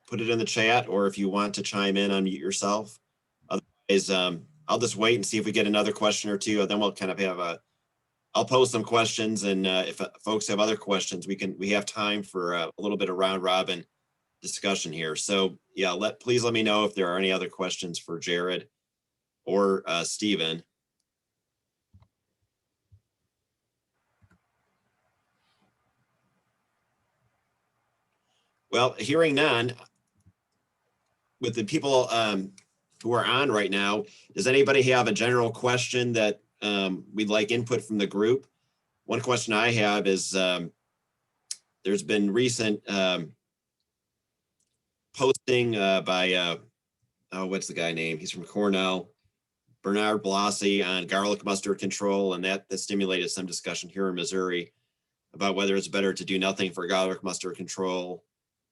put it in the chat, or if you want to chime in, unmute yourself. Otherwise, I'll just wait and see if we get another question or two. Then we'll kind of have I'll post some questions, and if folks have other questions, we have time for a little bit of round robin discussion here. So yeah, please let me know if there are any other questions for Jared or Stephen. Well, hearing none, with the people who are on right now, does anybody have a general question that we'd like input from the group? One question I have is there's been recent posting by, what's the guy name? He's from Cornell, Bernard Blasi, on garlic mustard control, and that stimulated some discussion here in Missouri about whether it's better to do nothing for garlic mustard control.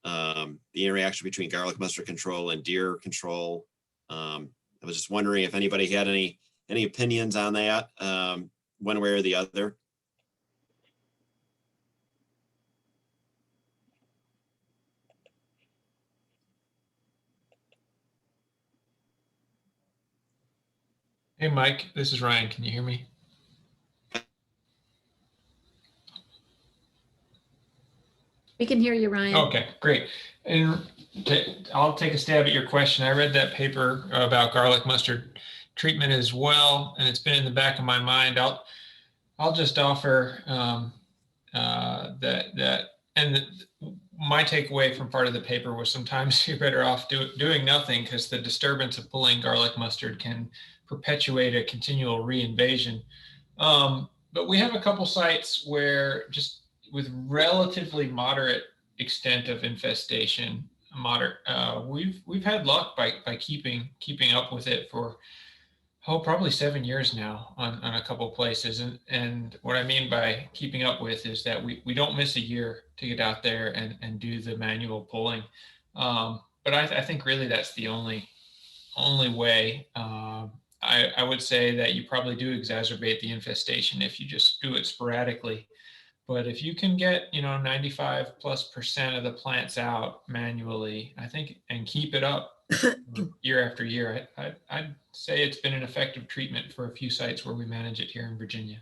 The interaction between garlic mustard control and deer control. I was just wondering if anybody had any opinions on that, one way or the other. Hey, Mike, this is Ryan. Can you hear me? We can hear you, Ryan. Okay, great. And I'll take a stab at your question. I read that paper about garlic mustard treatment as well, and it's been in the back of my mind. I'll just offer my takeaway from part of the paper was sometimes you're better off doing nothing, because the disturbance of pulling garlic mustard can perpetuate a continual reinvasion. But we have a couple sites where just with relatively moderate extent of infestation, we've had luck by keeping up with it for probably 7 years now on a couple of places. And what I mean by keeping up with is that we don't miss a year to get out there and do the manual pulling. But I think really that's the only way. I would say that you probably do exacerbate the infestation if you just do it sporadically. But if you can get, 95+% of the plants out manually, I think, and keep it up year after year, I'd say it's been an effective treatment for a few sites where we manage it here in Virginia.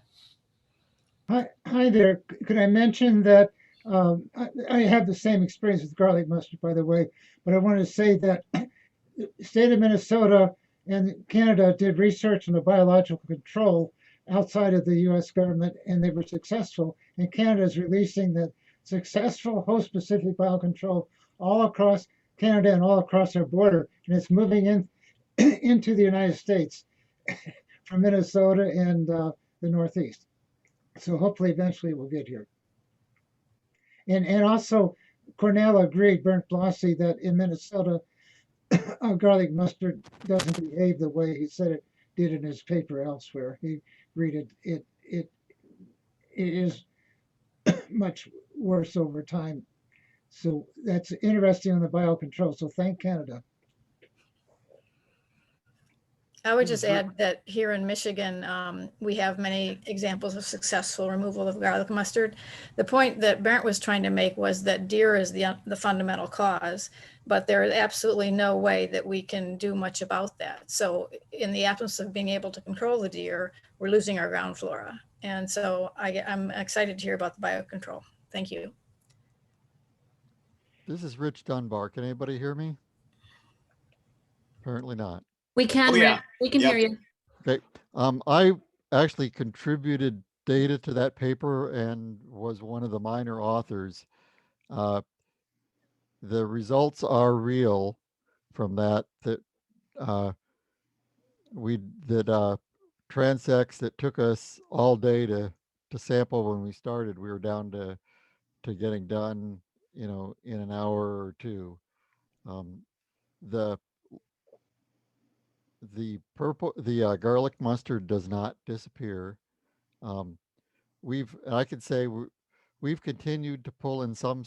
Hi there. Could I mention that I have the same experience with garlic mustard, by the way, but I want to say that the state of Minnesota and Canada did research on the biological control outside of the US government, and they were successful. And Canada is releasing the successful host-specific biocontrol all across Canada and all across our border. And it's moving in into the United States from Minnesota and the Northeast. So hopefully eventually we'll get here. And also Cornell agreed, Bernd Blasi, that in Minnesota, garlic mustard doesn't behave the way he said it did in his paper elsewhere. He read it is much worse over time. So that's interesting on the biocontrol. So thank Canada. I would just add that here in Michigan, we have many examples of successful removal of garlic mustard. The point that Bernd was trying to make was that deer is the fundamental cause, but there is absolutely no way that we can do much about that. So in the absence of being able to control the deer, we're losing our ground flora. And so I'm excited to hear about the biocontrol. Thank you. This is Rich Dunbar. Can anybody hear me? Apparently not. We can, Oh, yeah. Rick. We can Yep. hear you. Okay. I actually contributed data to that paper and was one of the minor authors. The results are real from that transects that took us all day to sample when we started. We were down to getting done, in an hour or two. The garlic mustard does not disappear. I could say we've continued to pull in some,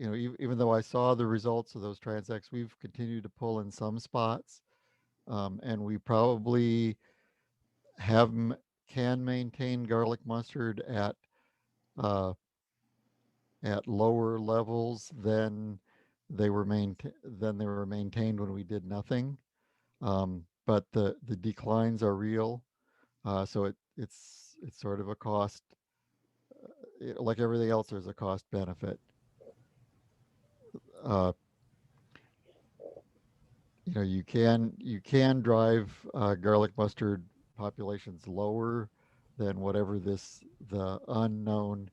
even though I saw the results of those transects, we've continued to pull in some spots, and we probably can maintain garlic mustard at lower levels than they were maintained when we did nothing. But the declines are real, so it's sort of a cost. Like everything else, there's a cost benefit. You can drive garlic mustard populations lower than whatever the unknown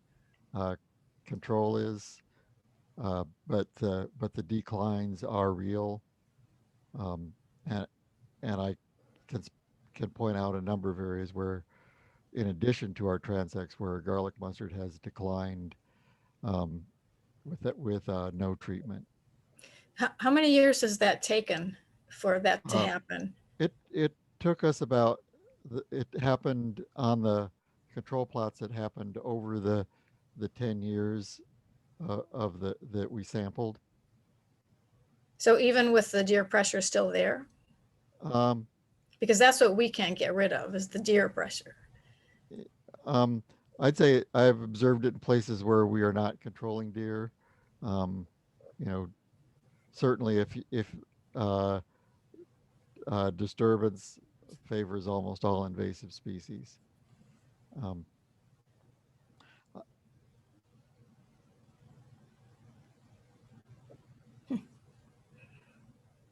control is, but the declines are real, and I can point out a number of areas where, in addition to our transects, where garlic mustard has declined with no treatment. How many years has that taken for that to happen? It took us it happened on the control plots. It happened over the 10 years that we sampled. So even with the deer pressure still there? Because that's what we can't get rid of, is the deer pressure. I'd say I've observed it in places where we are not controlling deer. Certainly if disturbance favors almost all invasive species.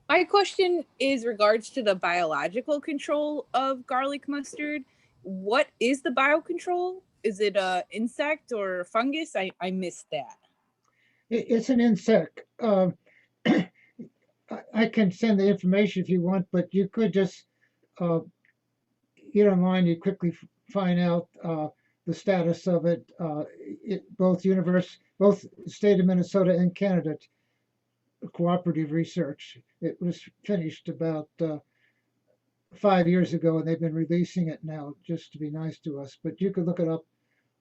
My question is regards to the biological control of garlic mustard. What is the biocontrol? Is it a insect or fungus? I missed that. It's an insect. I can send the information if you want, but you could just get online. You quickly find out the status of it, both state of Minnesota and Canada, cooperative research. It was finished about 5 years ago, and they've been releasing it now just to be nice to us. But you could look it up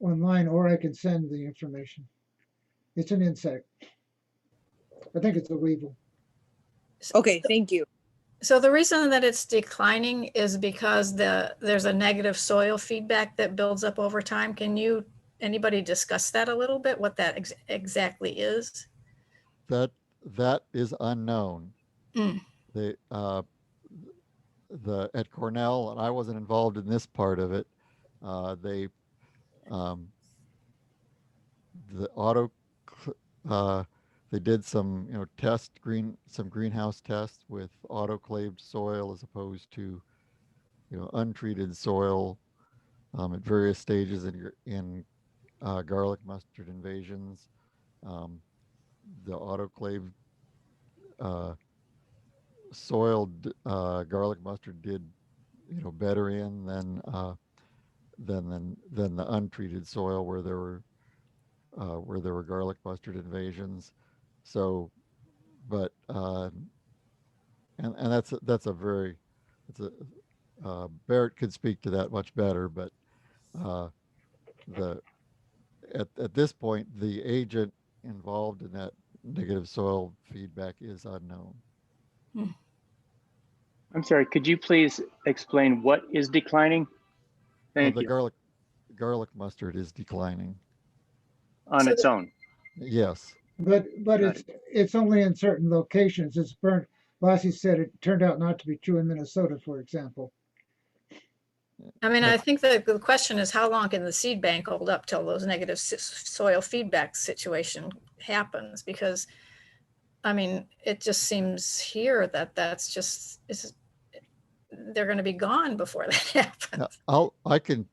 online, or I can send the information. It's an insect. I think it's a weevil. Okay, thank you. So the reason that it's declining is because there's a negative soil feedback that builds up over time. Can anybody discuss that a little bit, what that exactly is? That is unknown. Mm. They at Cornell, and I wasn't involved in this part of it. They the auto they did some greenhouse tests with autoclaved soil as opposed to untreated soil at various stages in garlic mustard invasions. The autoclaved soiled garlic mustard did better in than the untreated soil where there were garlic mustard invasions. So, but and that's a very Barrett could speak to that much better, but at this point the agent involved in that negative soil feedback is unknown. I'm sorry, could you please explain what is declining? Thank The you. garlic mustard is declining. On its own. Yes. But Got it's only in certain locations. It's burnt. Lassie said it turned out not to be true in Minnesota, for example. I mean, I think that the question is how long can the seed bank hold up till those negative soil feedback situation happens? Because, I mean, it just seems here that they're going to be gone before that happens. Now, I can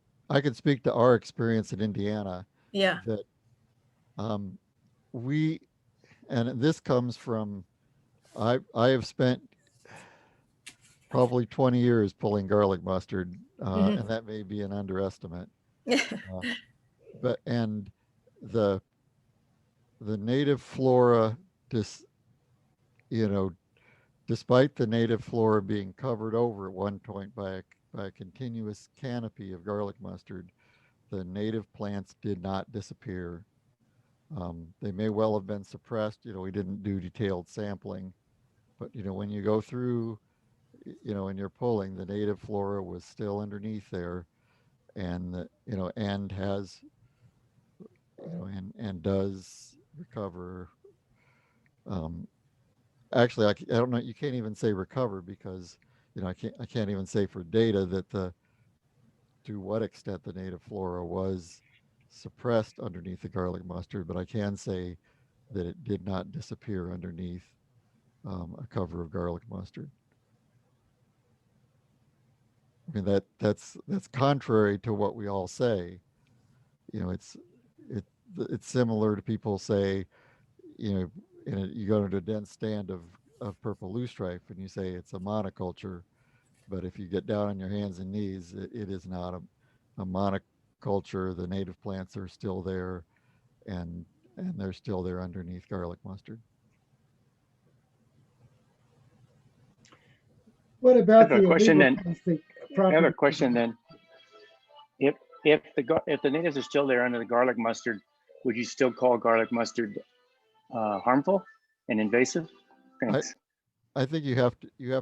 speak to our experience in Indiana. Yeah. That and this comes from I have spent probably 20 years pulling garlic mustard, and that may be an underestimate. But the native flora, despite the native flora being covered over at one point by a continuous canopy of garlic mustard, the native plants did not disappear. They may well have been suppressed. We didn't do detailed sampling, but when you go through, and you're pulling, the native flora was still underneath there, and and has, and does recover. Actually, I don't know. You can't even say recover because I can't even say for data that to what extent the native flora was suppressed underneath the garlic mustard, but I can say that it did not disappear underneath a cover of garlic mustard. I mean that's contrary to what we all say. It's similar to people say, you go into a dense stand of purple loosestrife and you say it's a monoculture, but if you get down on your hands and knees, it is not a monoculture. The native plants are still there, and they're still there underneath garlic mustard. What about I have a question then. I have a property? question then. If the natives are still there under the garlic mustard, would you still call garlic mustard harmful and invasive? Thanks. I think you have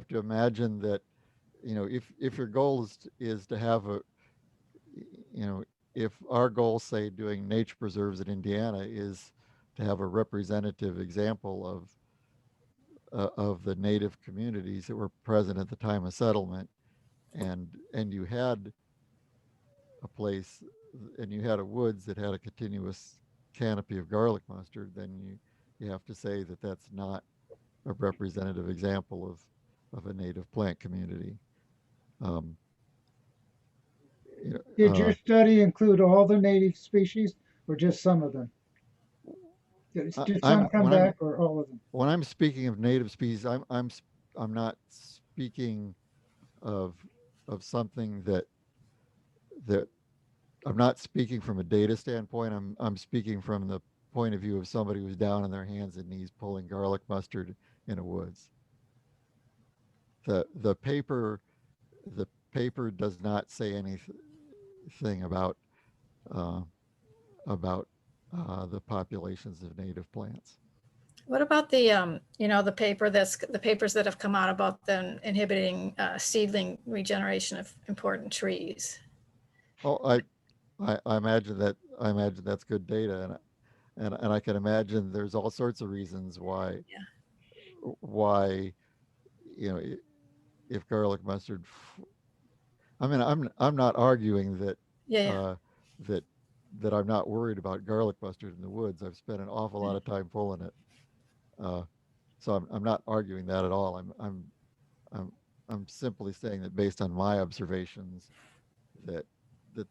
to imagine that, if your goal is to have if our goal, say, doing nature preserves in Indiana is to have a representative example of the native communities that were present at the time of settlement, and you had a place and you had a woods that had a continuous canopy of garlic mustard, then you have to say that that's not a representative example of a native plant community. Did your study include all the native species or just some of them? Did some come back or all of them? When I'm speaking of native species, I'm not speaking of something that I'm not speaking from a data standpoint. I'm speaking from the point of view of somebody who's down on their hands and knees pulling garlic mustard in a woods. The paper does not say anything uh, about the populations of native plants. What about the, the papers that have come out about them inhibiting seedling regeneration of important trees? Well, I imagine that's good data, and I can imagine there's all sorts of reasons why Yeah. why if garlic mustard. I mean, I'm not arguing that Yeah, yeah. that I'm not worried about garlic mustard in the woods. I've spent an awful lot of time pulling it, so I'm not arguing that at all. I'm I'm simply saying that based on my observations, that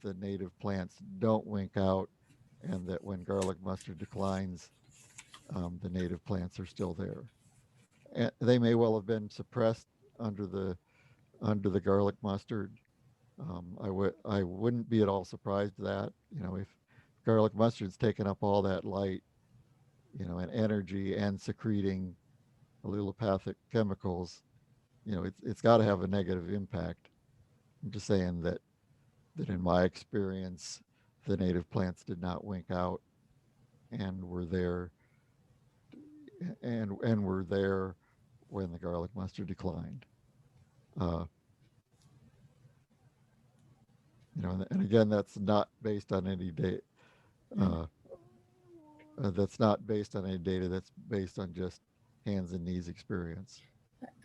the native plants don't wink out, and that when garlic mustard declines, the native plants are still there. And they may well have been suppressed under the garlic mustard. I wouldn't be at all surprised that if garlic mustard's taken up all that light, and energy and secreting allelopathic chemicals, it's got to have a negative impact. I'm just saying that in my experience, the native plants did not wink out and were there and were there when the garlic mustard declined. Uh, and again, that's not based on any data. That's not based on any data. That's based on just hands and knees experience.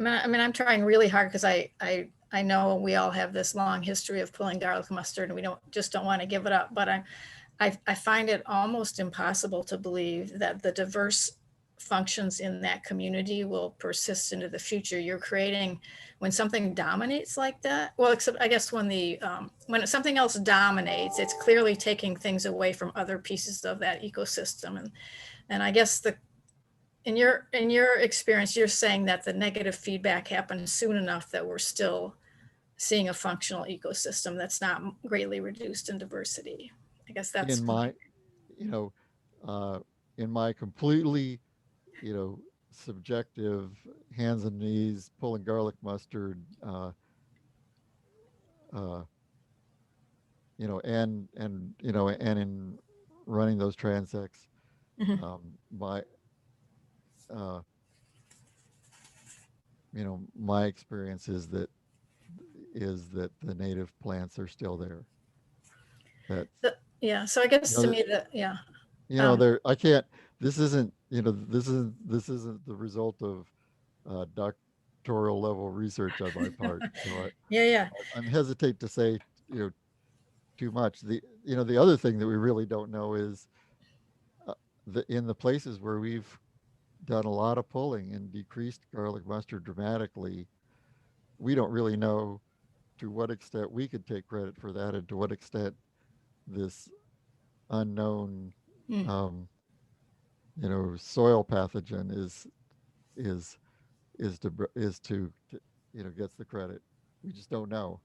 I mean, I'm trying really hard because I know we all have this long history of pulling garlic mustard, and we don't want to give it up. But I find it almost impossible to believe that the diverse functions in that community will persist into the future. You're creating, when something dominates like that, well, except I guess when something else dominates, it's clearly taking things away from other pieces of that ecosystem. And I guess in your experience, you're saying that the negative feedback happens soon enough that we're still seeing a functional ecosystem that's not greatly reduced in diversity. I guess that's in my, in my completely, subjective hands and knees pulling garlic mustard, and in running those transects, my my experience is that the native plants are still there. Yeah. So I guess to me that, yeah. There, I can't, this isn't the result of doctoral level research on my part. So Yeah. I'm hesitate to say, too much. The other thing that we really don't know is in the places where we've done a lot of pulling and decreased garlic mustard dramatically, we don't really know to what extent we could take credit for that, and to what extent this unknown soil pathogen is to gets the credit. We just don't know.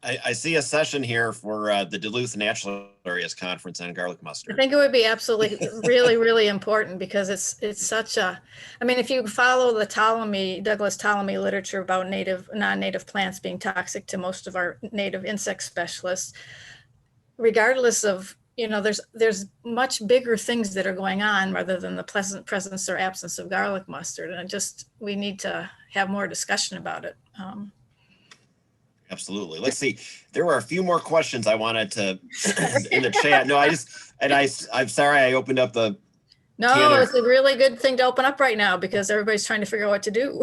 I see a session here for the Duluth Natural Areas Conference on garlic I mustard. think it would be absolutely really, really important, because it's such a, I mean, if you follow the Douglas Ptolemy literature about non-native plants being toxic to most of our native insect specialists, regardless of, there's much bigger things that are going on rather than the pleasant presence or absence of garlic mustard. And we need to have more discussion about it. Absolutely. Let's see. There were a few more questions I wanted to in the chat. No, I'm sorry I opened up the. No, it's a really good thing to open up right now, because everybody's trying to figure out what to do.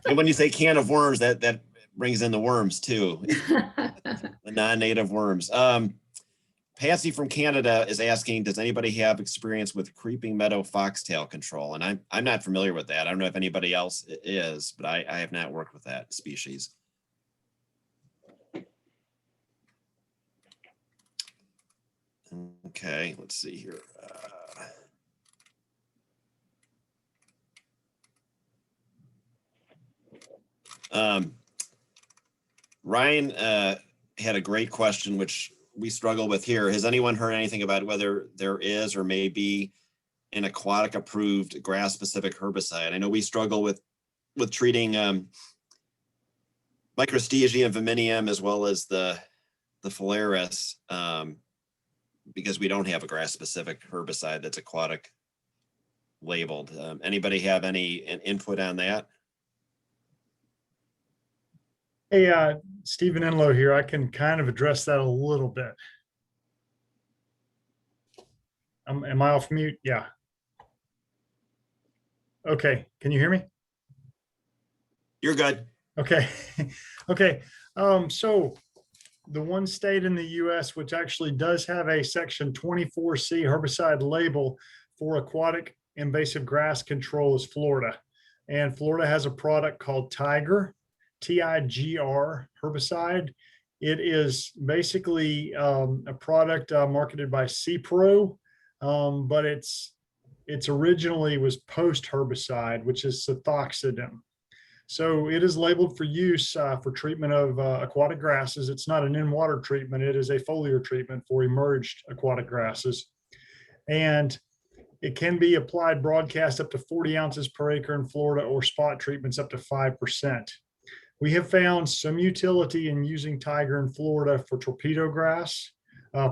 And when you say can of worms, that brings in the worms too. The non-native worms. Patsy from Canada is asking, does anybody have experience with creeping meadow foxtail control? And I'm not familiar with that. I don't know if anybody else is, but I have not worked with that species. Okay, let's see here. Ryan had a great question, which we struggle with here. Has anyone heard anything about whether there is or may be an aquatic approved grass specific herbicide? I know we struggle with treating Microstegia and Viminium as well as the Phalaris because we don't have a grass specific herbicide that's aquatic labeled. Anybody have any input on that? Hey, Stephen Enlow here. I can kind of address that a little bit. Am I off mute? Yeah. Okay. Can you hear me? You're good. Okay. Okay. So the one state in the US which actually does have a section 24C herbicide label for aquatic invasive grass control is Florida. And Florida has a product called Tiger, T-I-G-R herbicide. It is basically a product marketed by CPRO, but it's originally was post herbicide, which is Cethoxidin. So it is labeled for use for treatment of aquatic grasses. It's not an in-water treatment. It is a foliar treatment for emerged aquatic grasses. And it can be applied broadcast up to 40 ounces per acre in Florida or spot treatments up to 5%. We have found some utility in using Tiger in Florida for torpedo grass,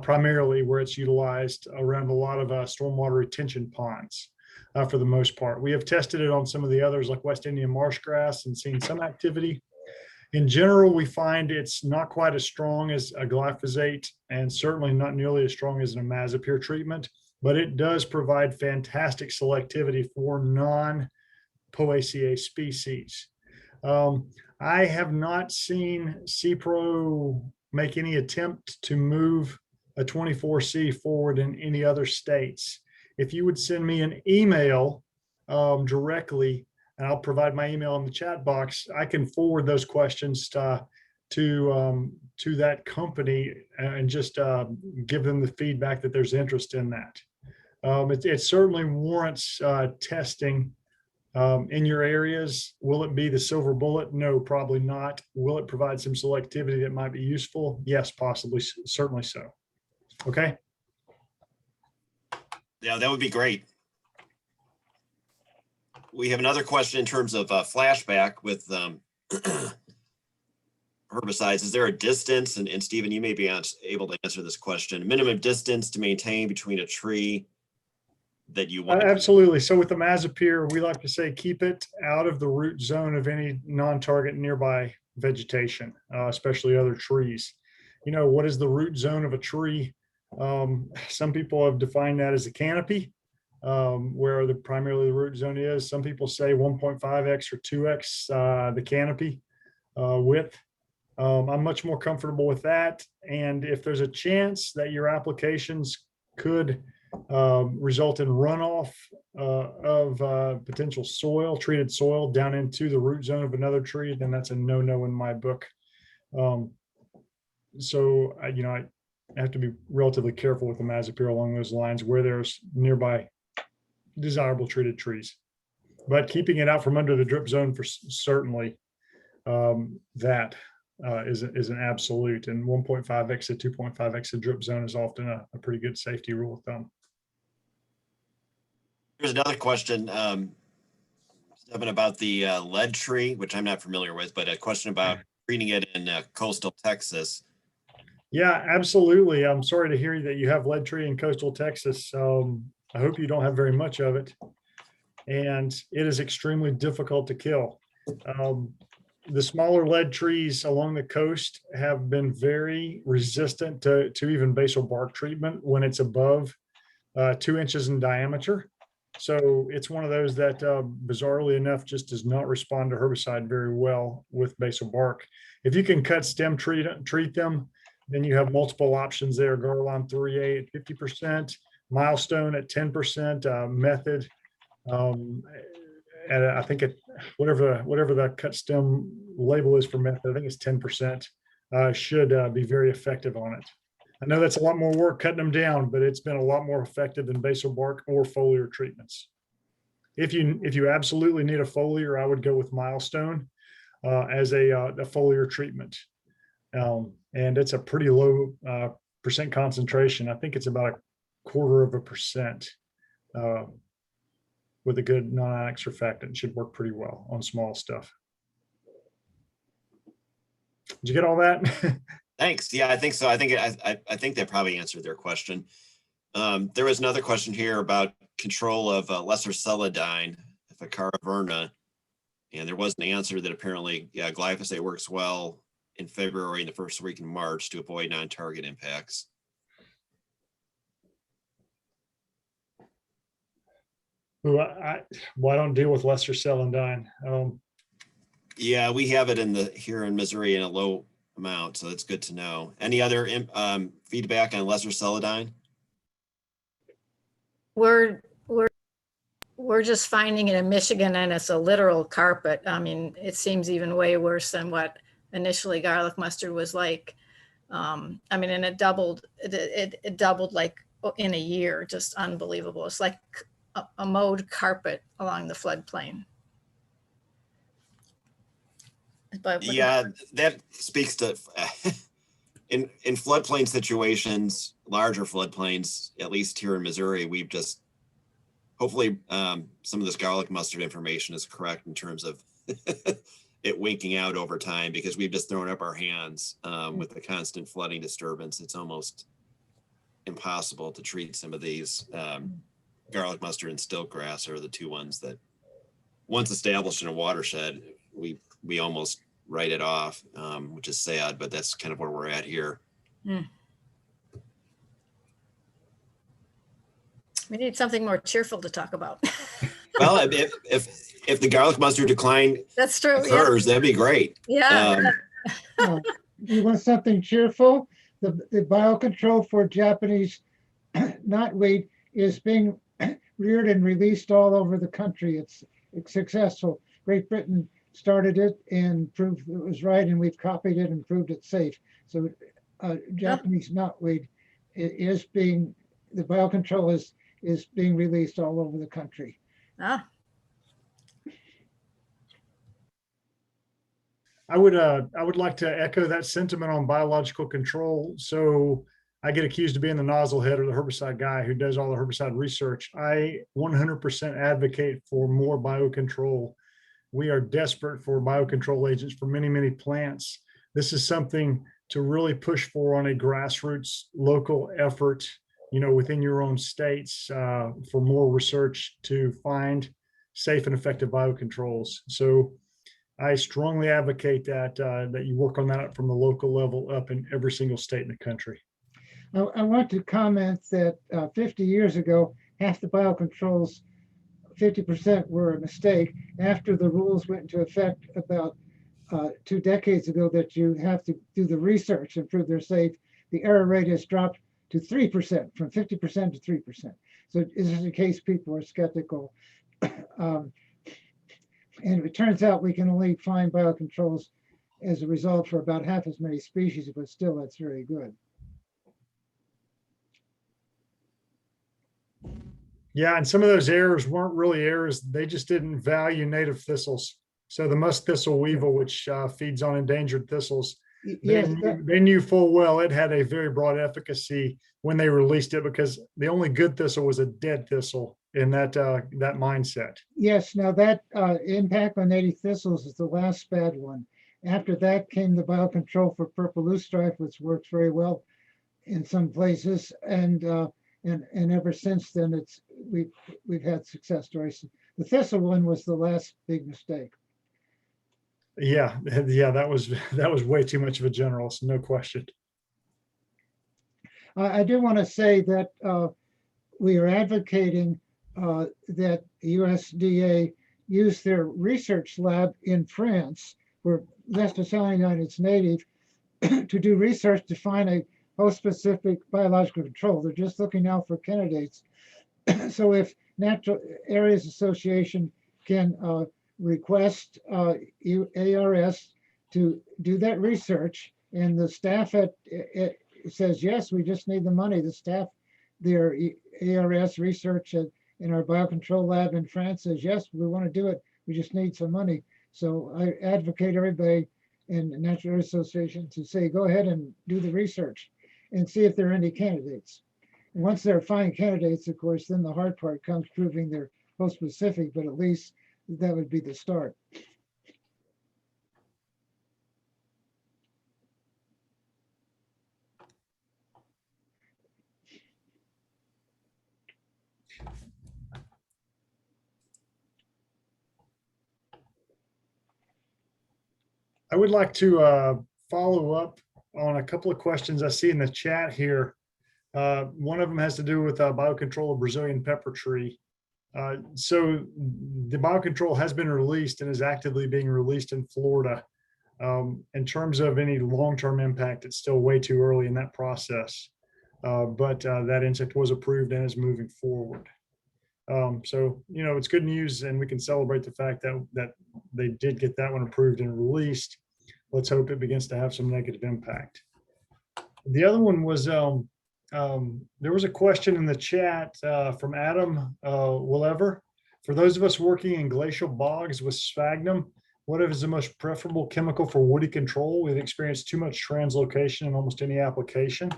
primarily where it's utilized around a lot of stormwater retention ponds. For the most part, we have tested it on some of the others like West Indian marsh grass and seen some activity. In general, we find it's not quite as strong as a glyphosate and certainly not nearly as strong as an imazapyr treatment, but it does provide fantastic selectivity for non-Poaceae species. I have not seen CPRO make any attempt to move a 24C forward in any other states. If you would send me an email directly, and I'll provide my email in the chat box, I can forward those questions to that company and just give them the feedback that there's interest in that. It certainly warrants testing in your areas. Will it be the silver bullet? No, probably not. Will it provide some selectivity that might be useful? Yes, possibly, certainly so. Okay. Yeah, that would be great. We have another question in terms of flashback with herbicides. Is there a distance, and Stephen, you may be able to answer this question, minimum distance to maintain between a tree that you want? Absolutely. So with the imazapyr, we like to say keep it out of the root zone of any non-target nearby vegetation, especially other trees. You know, what is the root zone of a tree? Some people have defined that as a canopy, where primarily the root zone is. Some people say 1.5x or 2x the canopy width. I'm much more comfortable with that. And if there's a chance that your applications could result in runoff of potential soil, treated soil down into the root zone of another tree, then that's a no-no in my book. So I have to be relatively careful with the imazapyr along those lines where there's nearby desirable treated trees. But keeping it out from under the drip zone for certainly that is an absolute. And 1.5x to 2.5x the drip zone is often a pretty good safety rule of thumb. Here's another question, Stephen, about the lead tree, which I'm not familiar with, but a question about treating it in coastal Texas. Yeah, absolutely. I'm sorry to hear that you have lead tree in coastal Texas. I hope you don't have very much of it. And it is extremely difficult to kill. The smaller lead trees along the coast have been very resistant to even basal bark treatment when it's above 2 inches in diameter. So it's one of those that bizarrely enough just does not respond to herbicide very well with basal bark. If you can cut stem treat them, then you have multiple options there. Garlon 3A at 50%, Milestone at 10%, Method at I think it whatever that cut stem label is for Method, I think it's 10%. Should be very effective on it. I know that's a lot more work cutting them down, but it's been a lot more effective than basal bark or foliar treatments. If you absolutely need a foliar, I would go with Milestone as a foliar treatment. And it's a pretty low percent concentration. I think it's about 1/4%. With a good non-ionic surfactant, it should work pretty well on small stuff. Did you get all that? Thanks. Yeah, I think so. I think that probably answered their question. There was another question here about control of lesser celandine, Ficarra, and there was an answer that apparently, yeah, glyphosate works well in February and the first week in March to avoid non-target impacts. I don't deal with lesser celandine. Yeah, we have it here in Missouri in a low amount, so that's good to know. Any other feedback on lesser celandine? We're just finding it in Michigan, and it's a literal carpet. I mean, it seems even way worse than what initially garlic mustard was like. I mean, and it doubled like in a year, just unbelievable. It's like a mowed carpet along the floodplain. But yeah, that speaks to in floodplain situations, larger floodplains, at least here in Missouri, we've just hopefully some of this garlic mustard information is correct in terms of it winking out over time, because we've just thrown up our hands with the constant flooding disturbance. It's almost impossible to treat some of these. Garlic mustard and stilt grass are the two ones that, once established in a watershed, we almost write it off, which is sad, but that's kind of where we're at here. we need something more cheerful to talk about. Well, if the garlic mustard decline That's true. occurs, that'd be great. Yeah. You want something cheerful? The biocontrol for Japanese knotweed is being reared and released all over the country. It's successful. Great Britain started it and proved it was right, and we've copied it and proved it's safe. So Japanese knotweed is being, the biocontrol is being released all over the country. I would like to echo that sentiment on biological control. So I get accused of being the nozzle head or the herbicide guy who does all the herbicide research. I 100% advocate for more biocontrol. We are desperate for biocontrol agents for many, many plants. This is something to really push for on a grassroots local effort, within your own states, for more research to find safe and effective biocontrols. So I strongly advocate that you work on that from the local level up in every single state in the country. I want to comment that 50 years ago, half the biocontrols, 50% were a mistake. After the rules went into effect about 2 decades ago that you have to do the research and prove they're safe, the error rate has dropped to 3%, from 50% to 3%. So this is a case people are skeptical. And it turns out we can only find biocontrols as a result for about half as many species, but still that's very good. Yeah, and some of those errors weren't really errors. They just didn't value native thistles. So the musk thistle weevil, which feeds on endangered thistles, Yes, they knew full well it had a very broad efficacy when they released it, because the only good thistle was a dead thistle in that mindset. yes. Now that impact on native thistles is the last bad one. After that came the biocontrol for purple loosestrife, which works very well in some places, and ever since then we've had success stories. The thistle one was the last big mistake. Yeah, that was way too much of a generalist, no question. I do want to say that we are advocating that USDA use their research lab in France, where lestocyanine is native, to do research to find a host-specific biological control. They're just looking now for candidates. So if Natural Areas Association can request ARS to do that research, and the staff at says, yes, we just need the money. The staff, their ARS research in our biocontrol lab in France says, yes, we want to do it. We just need some money. So I advocate everybody in the Natural Area Association to say, go ahead and do the research and see if there are any candidates. And once there are fine candidates, of course, then the hard part comes proving they're host specific, but at least that would be the start. I would like to follow up on a couple of questions I see in the chat here. One of them has to do with biocontrol of Brazilian pepper tree. So the biocontrol has been released and is actively being released in Florida. In terms of any long-term impact, it's still way too early in that process. But that insect was approved and is moving forward. So, you know, it's good news, and we can celebrate the fact that they did get that one approved and released. Let's hope it begins to have some negative impact. The other one was, there was a question in the chat from Adam Willever. For those of us working in glacial bogs with sphagnum, what is the most preferable chemical for woody control? We've experienced too much translocation in almost any application.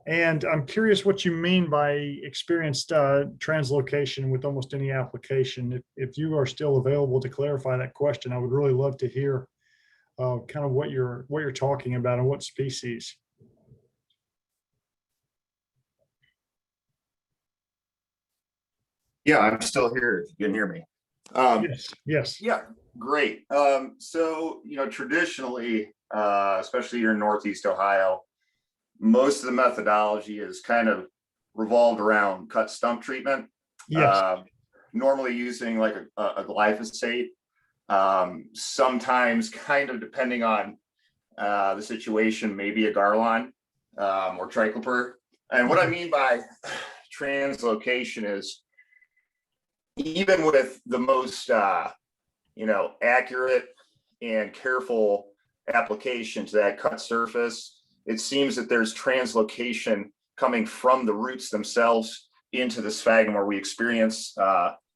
And I'm curious what you mean by experienced translocation with almost any application. If you are still available to clarify that question, I would really love to hear kind of what you're talking about and what species. Yeah, I'm still here. If you can hear me. Yes. Yeah, great. So, you know, traditionally, especially here in Northeast Ohio, most of the methodology is kind of revolved around cut stump treatment. Yes. Normally using like a glyphosate. Sometimes, kind of depending on the situation, maybe a Garlon or triclopyr. And what I mean by translocation is, even with the most, you know, accurate and careful application to that cut surface, it seems that there's translocation coming from the roots themselves into the sphagnum, where we experience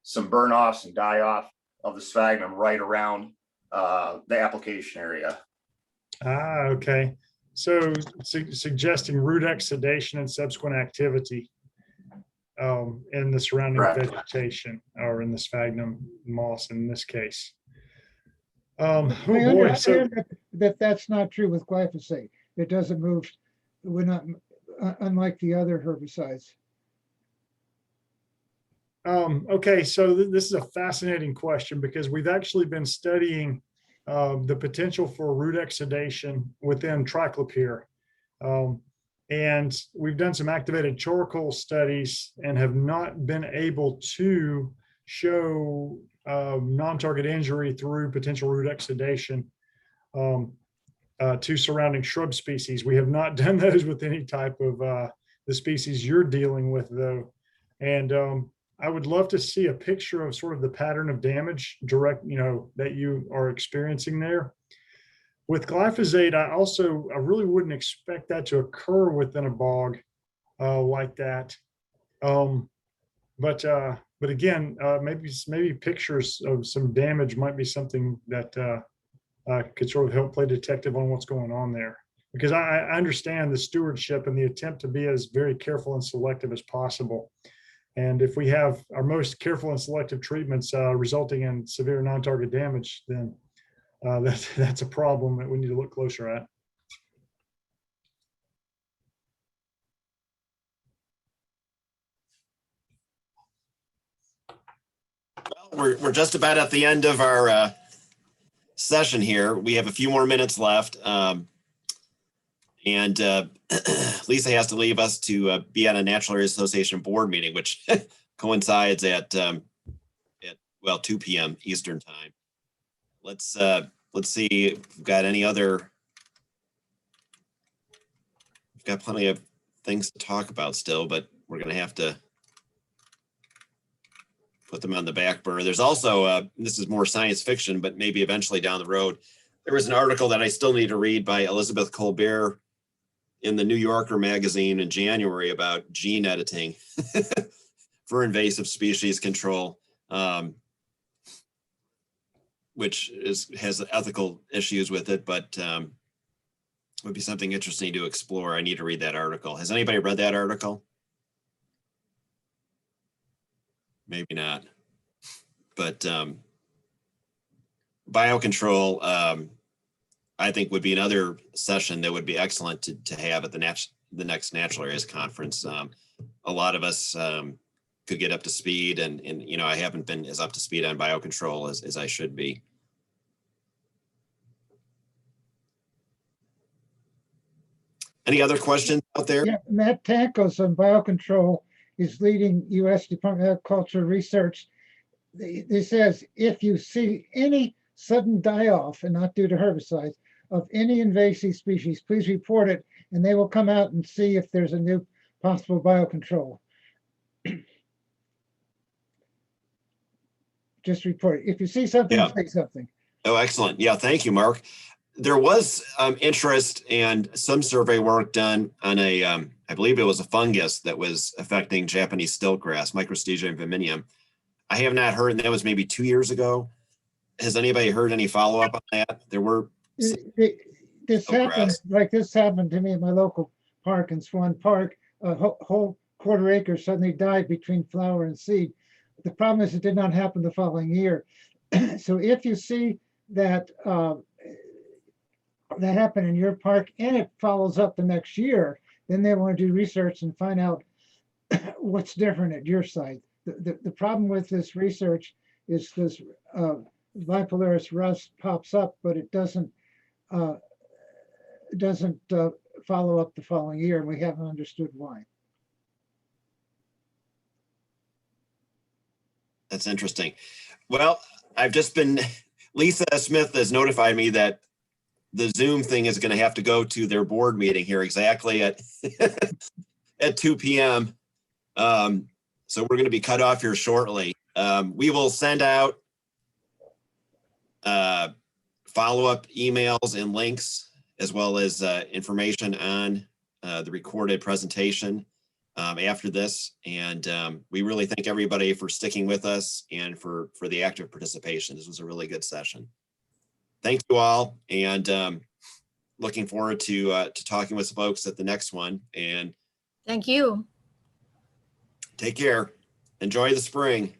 some burn offs and die off of the sphagnum right around the application area. Okay. So suggesting root exudation and subsequent activity in the surrounding vegetation, or in the sphagnum moss in this case. Oh boy, so that's not true with glyphosate. It doesn't move. We're not unlike the other herbicides. Okay, so this is a fascinating question, because we've actually been studying the potential for root exudation within triclopyr. And we've done some activated charcoal studies and have not been able to show non-target injury through potential root exudation to surrounding shrub species. We have not done those with any type of the species you're dealing with, though. And I would love to see a picture of sort of the pattern of damage you know, that you are experiencing there. With glyphosate, I really wouldn't expect that to occur within a bog like that. But again, maybe pictures of some damage might be something that could sort of help play detective on what's going on there. Because I understand the stewardship and the attempt to be as very careful and selective as possible. And if we have our most careful and selective treatments resulting in severe non-target damage, then that's a problem that we need to look closer at. Well, we're just about at the end of our session here. We have a few more minutes left. And Lisa has to leave us to be at a Natural Area Association board meeting, which coincides at 2 p.m. Eastern time. Let's see if we've got any other. We've got plenty of things to talk about still, but we're going to have to put them on the back burner. There's also, this is more science fiction, but maybe eventually down the road, there was an article that I still need to read by Elizabeth Colbert in the New Yorker magazine in January about gene editing for invasive species control. which has ethical issues with it, but would be something interesting to explore. I need to read that article. Has anybody read that article? Maybe not. But biocontrol, I think would be another session that would be excellent to have at the next Natural Areas Conference. A lot of us could get up to speed, and you know, I haven't been as up to speed on biocontrol as I should be. Any other questions out there? Yeah, Matt Tankos on biocontrol is leading U.S. Department of Agriculture research. This says, if you see any sudden die-off, and not due to herbicides, of any invasive species, please report it, and they will come out and see if there's a new possible biocontrol. Just report it. If you see something, Yeah. say something. Oh, excellent. Yeah, thank you, Mark. There was interest and some survey work done on a, I believe it was a fungus that was affecting Japanese stiltgrass, Microstegia viminium. I have not heard, and that was maybe 2 years ago. Has anybody heard any follow-up on that? There were. This happened, like this happened to me at my local park in Swan Park. A whole quarter acre suddenly died between flower and seed. The problem is it did not happen the following year. So if you see that that happened in your park and it follows up the next year, then they want to do research and find out what's different at your site. The problem with this research is this bipolaris rust pops up, but it doesn't follow up the following year, and we haven't understood why. That's interesting. Well, I've just been, Lisa Smith has notified me that the Zoom thing is going to have to go to their board meeting here exactly at at 2 p.m. So we're going to be cut off here shortly. We will send out follow-up emails and links, as well as information on the recorded presentation after this. And we really thank everybody for sticking with us and for the active participation. This was a really good session. Thank you all, and looking forward to talking with folks at the next one. And Thank you. take care. Enjoy the spring.